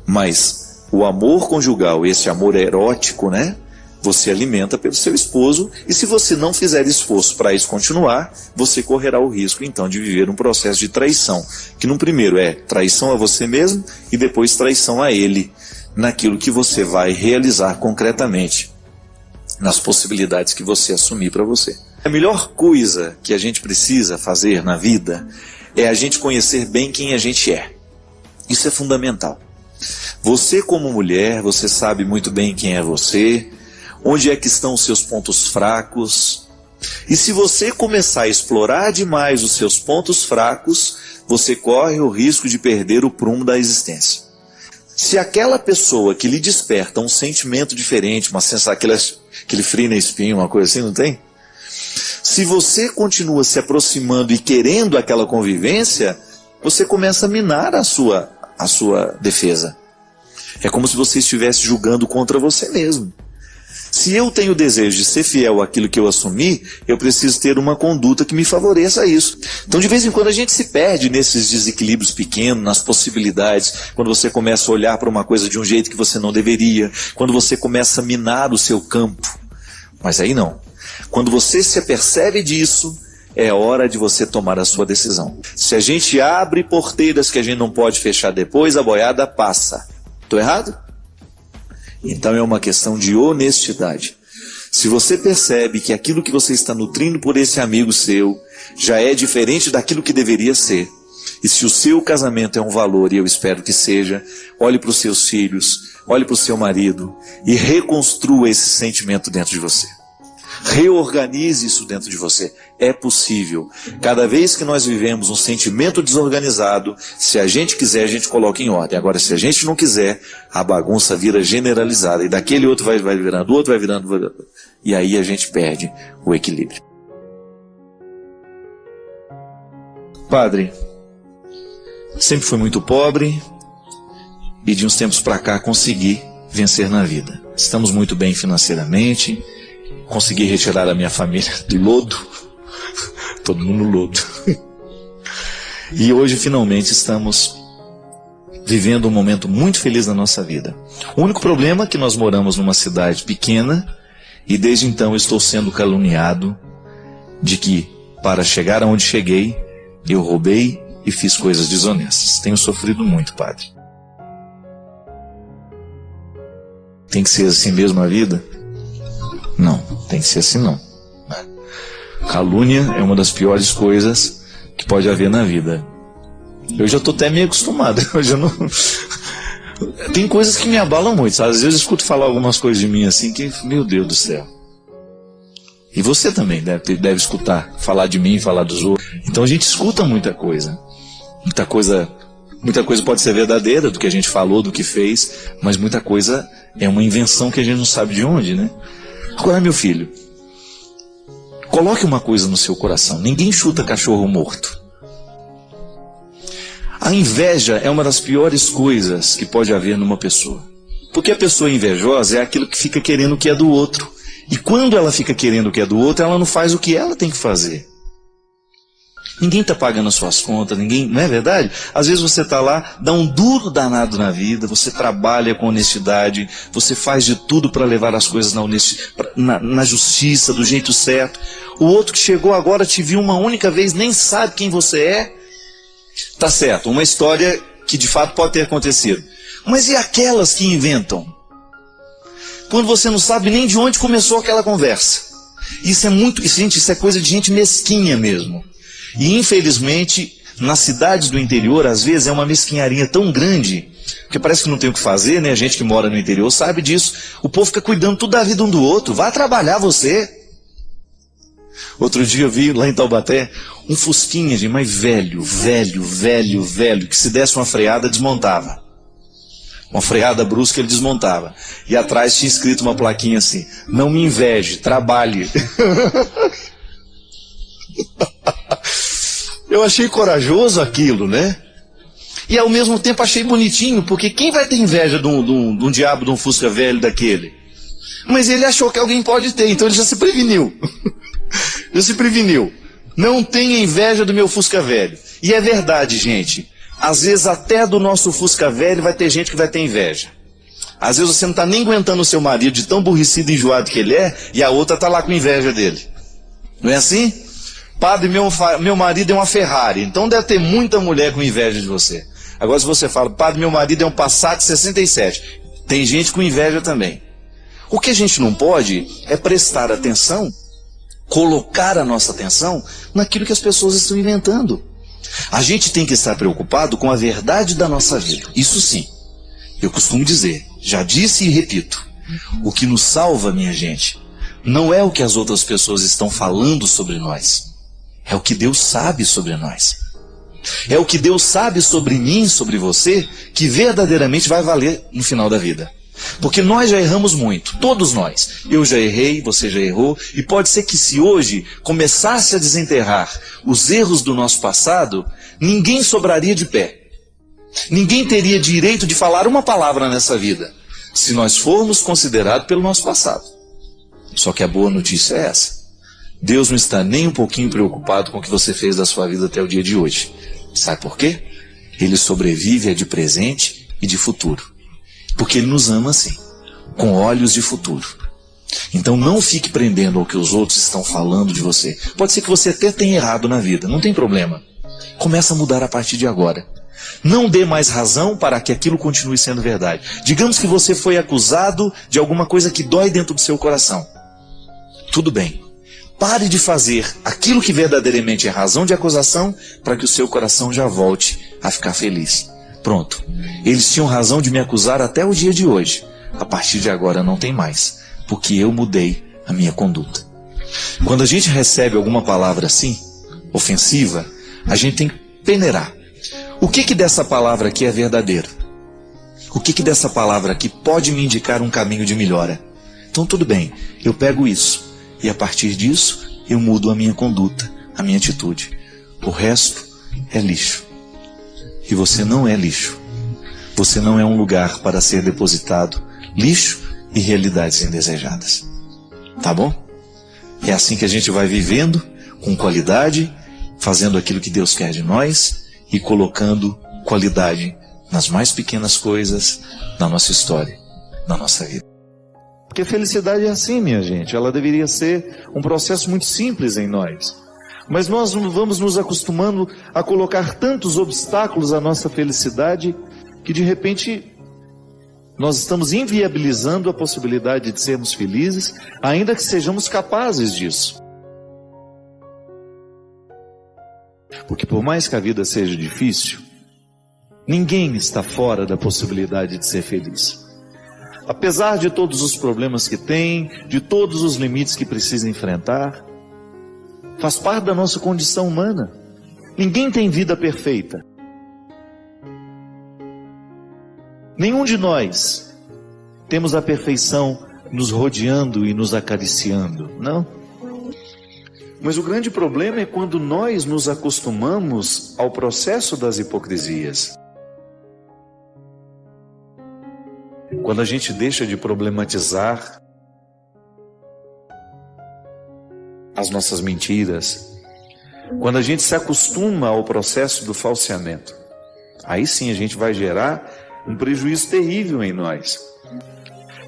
mas o amor conjugal, esse amor erótico, né? Você alimenta pelo seu esposo, e se você não fizer esforço para isso continuar, você correrá o risco então de viver um processo de traição, que no primeiro é traição a você mesmo e depois traição a ele, naquilo que você vai realizar concretamente, nas possibilidades que você assumir para você. A melhor coisa que a gente precisa fazer na vida é a gente conhecer bem quem a gente é. Isso é fundamental. Você como mulher, você sabe muito bem quem é você, onde é que estão os seus pontos fracos. E se você começar a explorar demais os seus pontos fracos, você corre o risco de perder o prumo da existência. Se aquela pessoa que lhe desperta um sentimento diferente, uma sensação, aquele frio na espinha, uma coisa assim, não tem? Se você continua se aproximando e querendo aquela convivência, você começa a minar a sua defesa. É como se você estivesse julgando contra você mesmo. Se eu tenho o desejo de ser fiel àquilo que eu assumi, eu preciso ter uma conduta que me favoreça isso. Então, de vez em quando, a gente se perde nesses desequilíbrios pequenos, nas possibilidades, quando você começa a olhar para uma coisa de um jeito que você não deveria, quando você começa a minar o seu campo. Mas aí não. Quando você se apercebe disso, é hora de você tomar a sua decisão. Se a gente abre porteiras que a gente não pode fechar depois, a boiada passa. Estou errado? Então é uma questão de honestidade. Se você percebe que aquilo que você está nutrindo por esse amigo seu já é diferente daquilo que deveria ser, e se o seu casamento é um valor, e eu espero que seja, olhe para os seus filhos, olhe para o seu marido e reconstrua esse sentimento dentro de você. Reorganize isso dentro de você. É possível. Cada vez que nós vivemos um sentimento desorganizado, se a gente quiser, a gente coloca em ordem. Agora, se a gente não quiser, a bagunça vira generalizada. E daquele outro vai virando, o outro vai virando. E aí a gente perde o equilíbrio. Padre, sempre fui muito pobre e de uns tempos para cá consegui vencer na vida. Estamos muito bem financeiramente. Consegui retirar a minha família do lodo, todo mundo no lodo. E hoje finalmente estamos vivendo um momento muito feliz na nossa vida. O único problema é que nós moramos numa cidade pequena e desde então estou sendo caluniado de que para chegar aonde cheguei, eu roubei e fiz coisas desonestas. Tenho sofrido muito, padre. Tem que ser assim mesmo a vida? Não, tem que ser assim não. Calúnia é uma das piores coisas que pode haver na vida. Eu já estou até meio acostumado. Eu já não... Tem coisas que me abalam muito, sabe? Às vezes eu escuto falar algumas coisas de mim assim que, meu Deus do céu. E você também deve escutar, falar de mim, falar dos outros. Então a gente escuta muita coisa. Muita coisa pode ser verdadeira do que a gente falou, do que fez, mas muita coisa é uma invenção que a gente não sabe de onde, né? Agora, meu filho, coloque uma coisa no seu coração. Ninguém chuta cachorro morto. A A inveja é uma das piores coisas que pode haver numa pessoa. Porque a pessoa invejosa é aquilo que fica querendo o que é do outro. E quando ela fica querendo o que é do outro, ela não faz o que ela tem que fazer. Ninguém está pagando as suas contas, ninguém, não é verdade? Às vezes você está lá, dá um duro danado na vida, você trabalha com honestidade, você faz de tudo para levar as coisas na justiça, do jeito certo. O outro que chegou agora te viu uma única vez, nem sabe quem você é. Tá certo, uma história que de fato pode ter acontecido. Mas e aquelas que inventam? Quando você não sabe nem de onde começou aquela conversa. Isso é coisa de gente mesquinha mesmo. E infelizmente, nas cidades do interior, às vezes é uma mesquinharia tão grande, porque parece que não tem o que fazer, né? A gente que mora no interior sabe disso. O povo fica cuidando tudo da vida um do outro. Vá trabalhar você. Outro dia eu vi lá em Taubaté um fusquinha, gente, mas velho, que se desse uma freada desmontava. Uma freada brusca ele desmontava. E atrás tinha escrito uma plaquinha assim: não me inveje, trabalhe. Eu achei corajoso aquilo, né? E ao mesmo tempo achei bonitinho, porque quem vai ter inveja de um diabo de um Fusca velho daquele? Mas ele achou que alguém pode ter, então ele já se preveniu. Já se preveniu. Não tenha inveja do meu Fusca velho. E é verdade, gente. Às vezes até do nosso Fusca velho vai ter gente que vai ter inveja. Às vezes você não está nem aguentando o seu marido de tão aborrecido e enjoado que ele é, e a outra está lá com inveja dele. Não é assim? Padre, meu marido é uma Ferrari, então deve ter muita mulher com inveja de você. Agora se você fala, padre, meu marido é um Passat 67, tem gente com inveja também. O que a gente não pode é prestar atenção, colocar a nossa atenção naquilo que as pessoas estão inventando. A gente tem que estar preocupado com a verdade da nossa vida. Isso sim, eu costumo dizer, já disse e repito, o que nos salva, minha gente, não é o que as outras pessoas estão falando sobre nós. É o que Deus sabe sobre nós. É o que Deus sabe sobre mim, sobre você, que verdadeiramente vai valer no final da vida. Porque nós já erramos muito, todos nós. Eu já errei, você já errou, e pode ser que se hoje começasse a desenterrar os erros do nosso passado, ninguém sobraria de pé. Ninguém teria direito de falar uma palavra nessa vida, se nós formos considerados pelo nosso passado. Só que a boa notícia é essa. Deus não está nem um pouquinho preocupado com o que você fez da sua vida até o dia de hoje. Sabe por quê? Ele sobrevive a de presente e de futuro. Porque Ele nos ama assim, com olhos de futuro. Então não fique prendendo ao que os outros estão falando de você. Pode ser que você até tenha errado na vida, não tem problema. Começa a mudar a partir de agora. Não dê mais razão para que aquilo continue sendo verdade. Digamos que você foi acusado de alguma coisa que dói dentro do seu coração. Tudo bem. Pare de fazer aquilo que verdadeiramente é razão de acusação para que o seu coração já volte a ficar feliz. Pronto. Eles tinham razão de me acusar até o dia de hoje. A partir de agora não tem mais, porque eu mudei a minha conduta. Quando a gente recebe alguma palavra assim, ofensiva, a gente tem que peneirar. O que dessa palavra aqui é verdadeiro? O que dessa palavra aqui pode me indicar um caminho de melhora? Então tudo bem, eu pego isso. E a partir disso, eu mudo a minha conduta, a minha atitude. O resto é lixo. E você não é lixo. Você não é um lugar para ser depositado lixo e realidades indesejadas. Tá bom? É assim que a gente vai vivendo, com qualidade, fazendo aquilo que Deus quer de nós e colocando qualidade nas mais pequenas coisas da nossa história, da nossa vida. Porque felicidade é assim, minha gente. Ela deveria ser um processo muito simples em nós. Mas nós vamos nos acostumando a colocar tantos obstáculos à nossa felicidade que de repente nós estamos inviabilizando a possibilidade de sermos felizes, ainda que sejamos capazes disso. Porque por mais que a vida seja difícil, ninguém está fora da possibilidade de ser feliz. Apesar de todos os problemas que tem, de todos os limites que precisa enfrentar, faz parte da nossa condição humana. Ninguém tem vida perfeita. Nenhum de nós temos a perfeição nos rodeando e nos acariciando, não? Mas o grande problema é quando nós nos acostumamos ao processo das hipocrisias. Quando a gente deixa de problematizar as nossas mentiras, quando a gente se acostuma ao processo do falseamento, aí sim a gente vai gerar um prejuízo terrível em nós.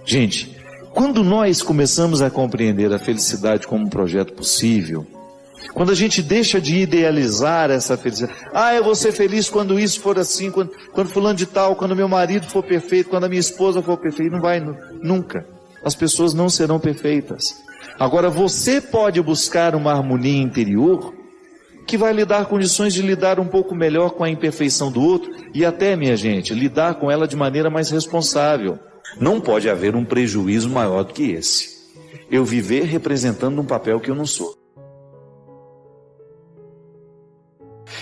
Gente, quando nós começamos a compreender a felicidade como um projeto possível, quando a gente deixa de idealizar essa felicidade, eu vou ser feliz quando isso for assim, quando fulano de tal, quando meu marido for perfeito, quando a minha esposa for perfeita, não vai nunca. As pessoas não serão perfeitas. Agora você pode buscar uma harmonia interior que vai lhe dar condições de lidar um pouco melhor com a imperfeição do outro e até, minha gente, lidar com ela de maneira mais responsável. Não pode haver um prejuízo maior do que esse: eu viver representando um papel que eu não sou.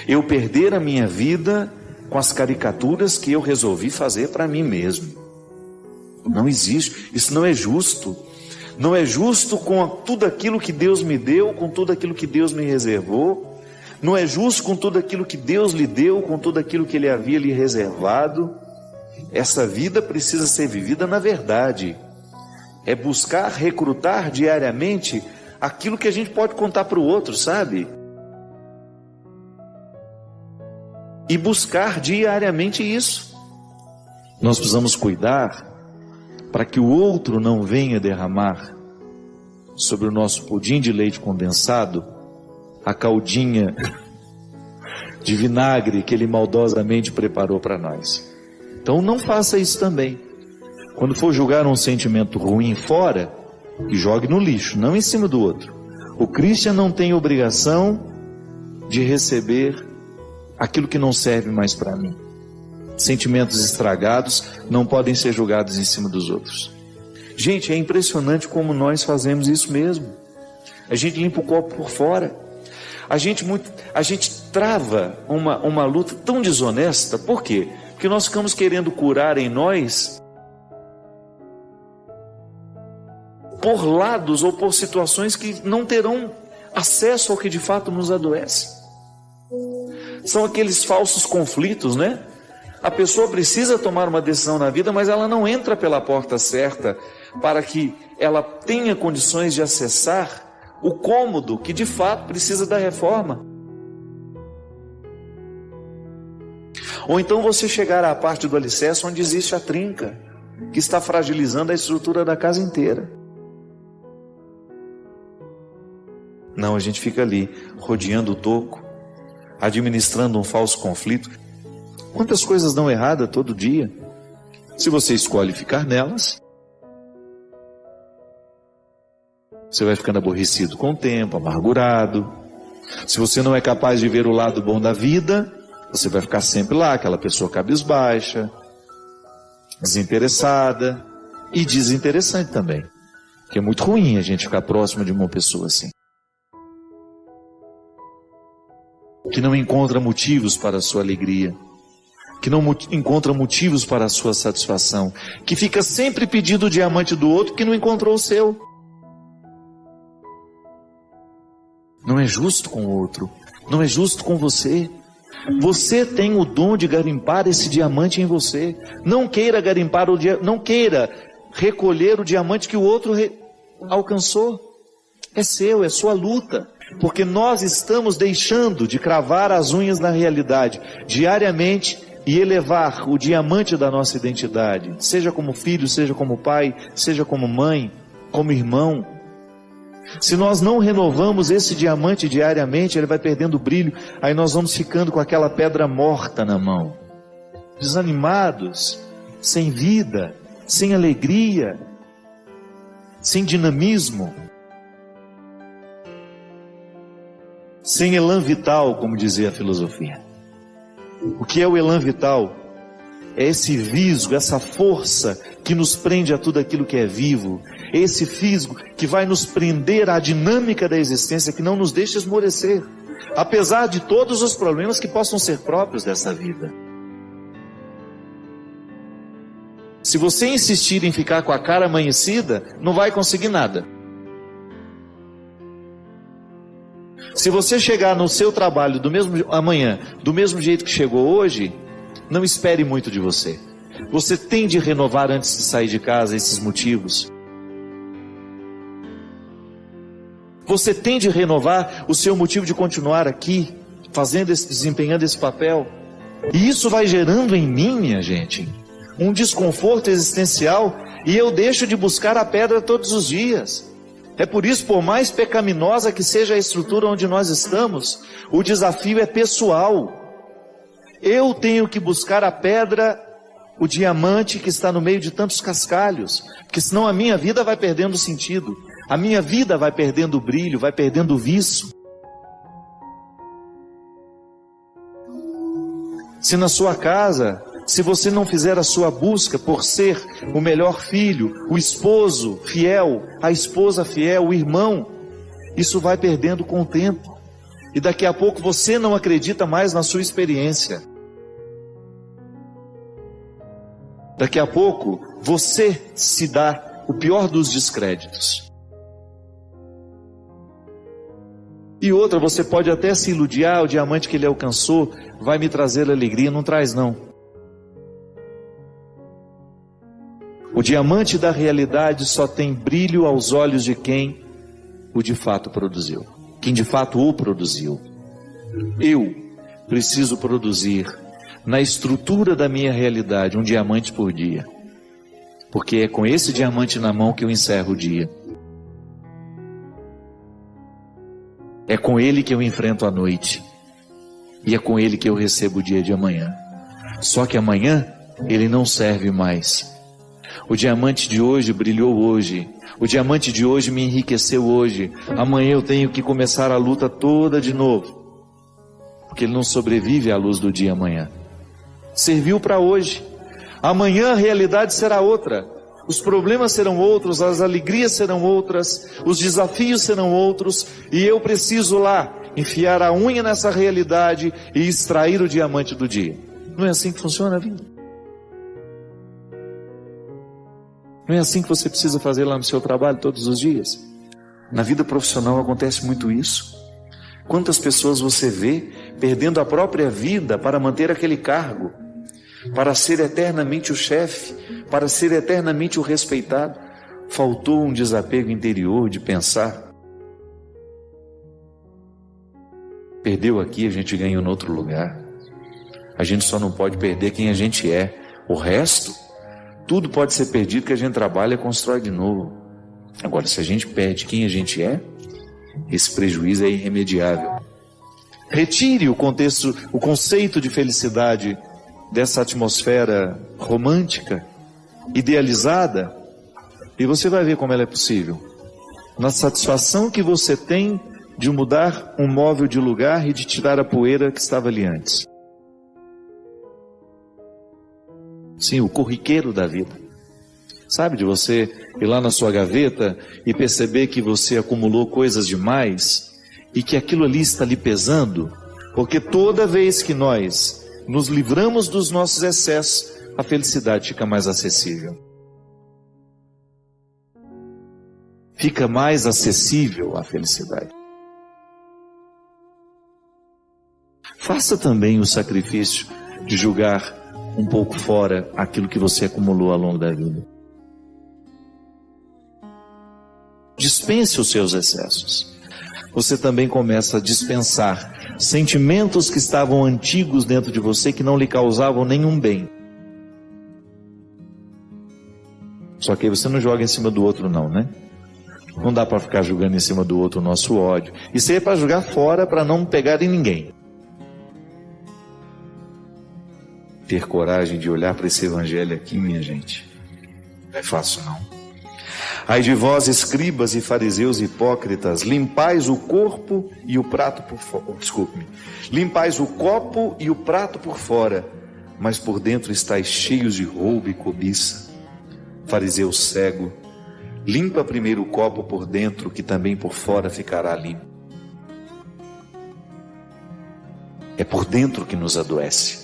Eu perder a minha vida com as caricaturas que eu resolvi fazer para mim mesmo. Não existe, isso não é justo. Não é justo com tudo aquilo que Deus me deu, com tudo aquilo que Deus me reservou. Não é justo com tudo aquilo que Deus lhe deu, com tudo aquilo que Ele havia lhe reservado. Essa vida precisa ser vivida na verdade. É buscar recrutar diariamente aquilo que a gente pode contar para o outro, sabe? E buscar diariamente isso. Nós precisamos cuidar para que o outro não venha derramar sobre o nosso pudim de leite condensado a caldinha de vinagre que ele maldosamente preparou para nós. Então não faça isso também. Quando for julgar um sentimento ruim fora, jogue no lixo, não em cima do outro. O cristão não tem obrigação de receber aquilo que não serve mais para mim. Sentimentos estragados não podem ser julgados em cima dos outros. Gente, é impressionante como nós fazemos isso mesmo. A gente limpa o copo por fora. A gente trava uma luta tão desonesta. Por quê? Porque nós ficamos querendo curar em nós por lados ou por situações que não terão acesso ao que de fato nos adoece. São aqueles falsos conflitos, né? A pessoa precisa tomar uma decisão na vida, mas ela não entra pela porta certa para que ela tenha condições de acessar o cômodo que de fato precisa da reforma. Ou então você chegar à parte do alicerce onde existe a trinca, que está fragilizando a estrutura da casa inteira. Não, a gente fica ali, rodeando o toco, administrando um falso conflito. Quantas coisas dão errada todo dia? Se você escolhe ficar nelas, você vai ficando aborrecido com o tempo, amargurado. Se você não é capaz de ver o lado bom da vida, você vai ficar sempre lá, aquela pessoa cabisbaixa, desinteressada e desinteressante também. Porque é muito ruim a gente ficar próximo de uma pessoa assim, que não encontra motivos para a sua alegria, que não encontra motivos para a sua satisfação, que fica sempre pedindo o diamante do outro que não encontrou o seu. Não é justo com o outro, não é justo com você. Você tem o dom de garimpar esse diamante em você. Não queira garimpar não queira recolher o diamante que o outro alcançou. É seu, é sua luta. Porque nós estamos deixando de cravar as unhas na realidade diariamente e elevar o diamante da nossa identidade, seja como filho, seja como pai, seja como mãe, como irmão. Se nós não renovamos esse diamante diariamente, ele vai perdendo brilho, aí nós vamos ficando com aquela pedra morta na mão, desanimados, sem vida, sem alegria, sem dinamismo, sem elan vital, como dizia a filosofia. O que é o elan vital? É esse visgo, essa força que nos prende a tudo aquilo que é vivo. É esse fisgo que vai nos prender à dinâmica da existência, que não nos deixa esmorecer, apesar de todos os problemas que possam ser próprios dessa vida. Se você insistir em ficar com a cara amanhecida, não vai conseguir nada. Se você chegar no seu trabalho amanhã, do mesmo jeito que chegou hoje, não espere muito de você. Você tem de renovar antes de sair de casa esses motivos. Você tem de renovar o seu motivo de continuar aqui, desempenhando esse papel. E isso vai gerando em mim, minha gente, um desconforto existencial, e eu deixo de buscar a pedra todos os dias. É por isso, por mais pecaminosa que seja a estrutura onde nós estamos, o desafio é pessoal. Eu tenho que buscar a pedra, o diamante que está no meio de tantos cascalhos, porque senão a minha vida vai perdendo sentido, a minha vida vai perdendo o brilho, vai perdendo o viço. Se na sua casa, se você não fizer a sua busca por ser o melhor filho, o esposo fiel, a esposa fiel, o irmão, isso vai perdendo com o tempo. E daqui a pouco você não acredita mais na sua experiência. Daqui a pouco você se dá o pior dos descréditos. E outra, você pode até se iludir, o diamante que ele alcançou vai me trazer alegria. Não traz, não. O diamante da realidade só tem brilho aos olhos de quem o de fato produziu, quem de fato o produziu. Eu preciso produzir na estrutura da minha realidade um diamante por dia, porque é com esse diamante na mão que eu encerro o dia. É com ele que eu enfrento a noite. E é com ele que eu recebo o dia de amanhã. Só que amanhã ele não serve mais. O diamante de hoje brilhou hoje. O diamante de hoje me enriqueceu hoje. Amanhã eu tenho que começar a luta toda de novo. Porque ele não sobrevive à luz do dia amanhã. Serviu para hoje. Amanhã a realidade será outra. Os problemas serão outros, as alegrias serão outras, os desafios serão outros, e eu preciso lá enfiar a unha nessa realidade e extrair o diamante do dia. Não é assim que funciona a vida? Não é assim que você precisa fazer lá no seu trabalho todos os dias? Na vida profissional acontece muito isso. Quantas pessoas você vê perdendo a própria vida para manter aquele cargo, para ser eternamente o chefe, para ser eternamente o respeitado? Faltou um desapego interior de pensar. Perdeu aqui, a gente ganha em outro lugar. A gente só não pode perder quem a gente é. O resto, tudo pode ser perdido que a gente trabalha e constrói de novo. Agora, se a gente perde quem a gente é, esse prejuízo é irremediável. Retire o conceito de felicidade dessa atmosfera romântica, idealizada, e você vai ver como ela é possível. Na satisfação que você tem de mudar um móvel de lugar e de tirar a poeira que estava ali antes. Sim, o corriqueiro da vida. Sabe, de você ir lá na sua gaveta e perceber que você acumulou coisas demais e que aquilo ali está lhe pesando, porque toda vez que nós nos livramos dos nossos excessos, a felicidade fica mais acessível. Fica mais acessível a felicidade. Faça também o sacrifício de julgar um pouco fora aquilo que você acumulou ao longo da vida. Dispense os seus excessos. Você também começa a dispensar sentimentos que estavam antigos dentro de você, que não lhe causavam nenhum bem. Só que aí você não joga em cima do outro não, né? Não dá para ficar jogando em cima do outro o nosso ódio. Isso aí é para jogar fora, para não pegar em ninguém. Ter coragem de olhar para esse evangelho aqui, minha gente, não é fácil não. Ai de vós, escribas e fariseus hipócritas, limpais o corpo e o prato por fora. Desculpe-me. Limpais o copo e o prato por fora, mas por dentro estáis cheios de roubo e cobiça. Fariseu cego, limpa primeiro o copo por dentro, que também por fora ficará limpo. É por dentro que nos adoece.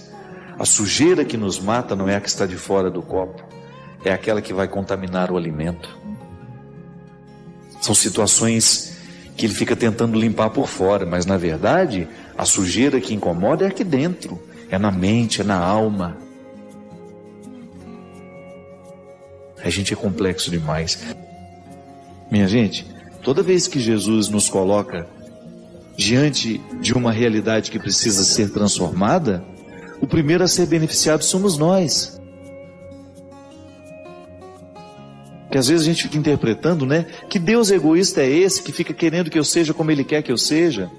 A sujeira que nos mata não é a que está de fora do copo, é aquela que vai contaminar o alimento. São situações que ele fica tentando limpar por fora, mas na verdade a sujeira que incomoda é aqui dentro, é na mente, é na alma. A gente é complexo demais. Minha gente, toda vez que Jesus nos coloca diante de uma realidade que precisa ser transformada, o primeiro a ser beneficiado somos nós. Que às vezes a gente fica interpretando, né? Que Deus egoísta é esse que fica querendo que eu seja como Ele quer que eu seja?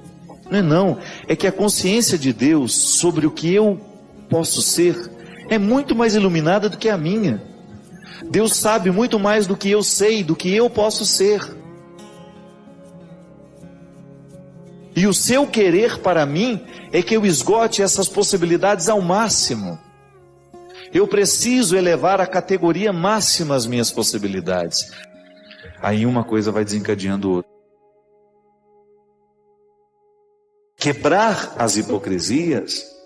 Não. É que a consciência de Deus sobre o que eu posso ser é muito mais iluminada do que a minha. Deus sabe muito mais do que eu sei, do que eu posso ser. E o seu querer para mim é que eu esgote essas possibilidades ao máximo. Eu preciso elevar à categoria máxima as minhas possibilidades. Aí uma coisa vai desencadeando outra. Quebrar as hipocrisias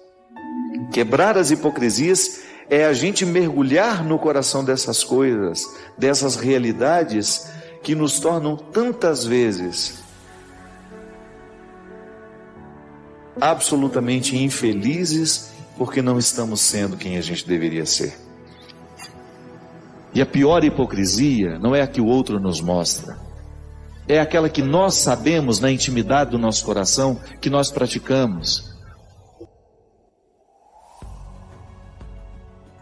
é a gente mergulhar no coração dessas coisas, dessas realidades que nos tornam tantas vezes absolutamente infelizes, porque não estamos sendo quem a gente deveria ser. E a pior hipocrisia não é a que o outro nos mostra, é aquela que nós sabemos na intimidade do nosso coração que nós praticamos.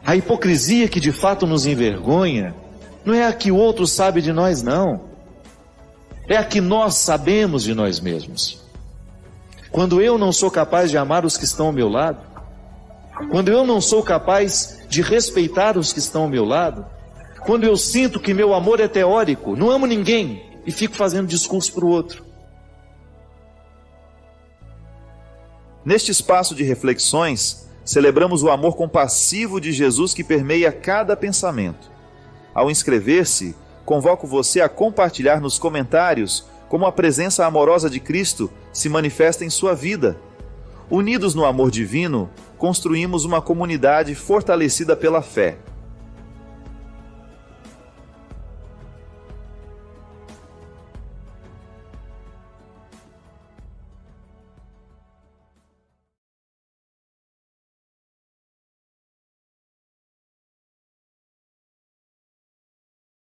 A hipocrisia que de fato nos envergonha não é a que o outro sabe de nós, não. É a que nós sabemos de nós mesmos. Quando eu não sou capaz de amar os que estão ao meu lado, quando eu não sou capaz de respeitar os que estão ao meu lado, quando eu sinto que meu amor é teórico, não amo ninguém e fico fazendo discurso para o outro.
Neste espaço de reflexões, celebramos o amor compassivo de Jesus que permeia cada pensamento. Ao inscrever-se, convoco você a compartilhar nos comentários como a presença amorosa de Cristo se manifesta em sua vida. Unidos no amor divino, construímos uma comunidade fortalecida pela fé.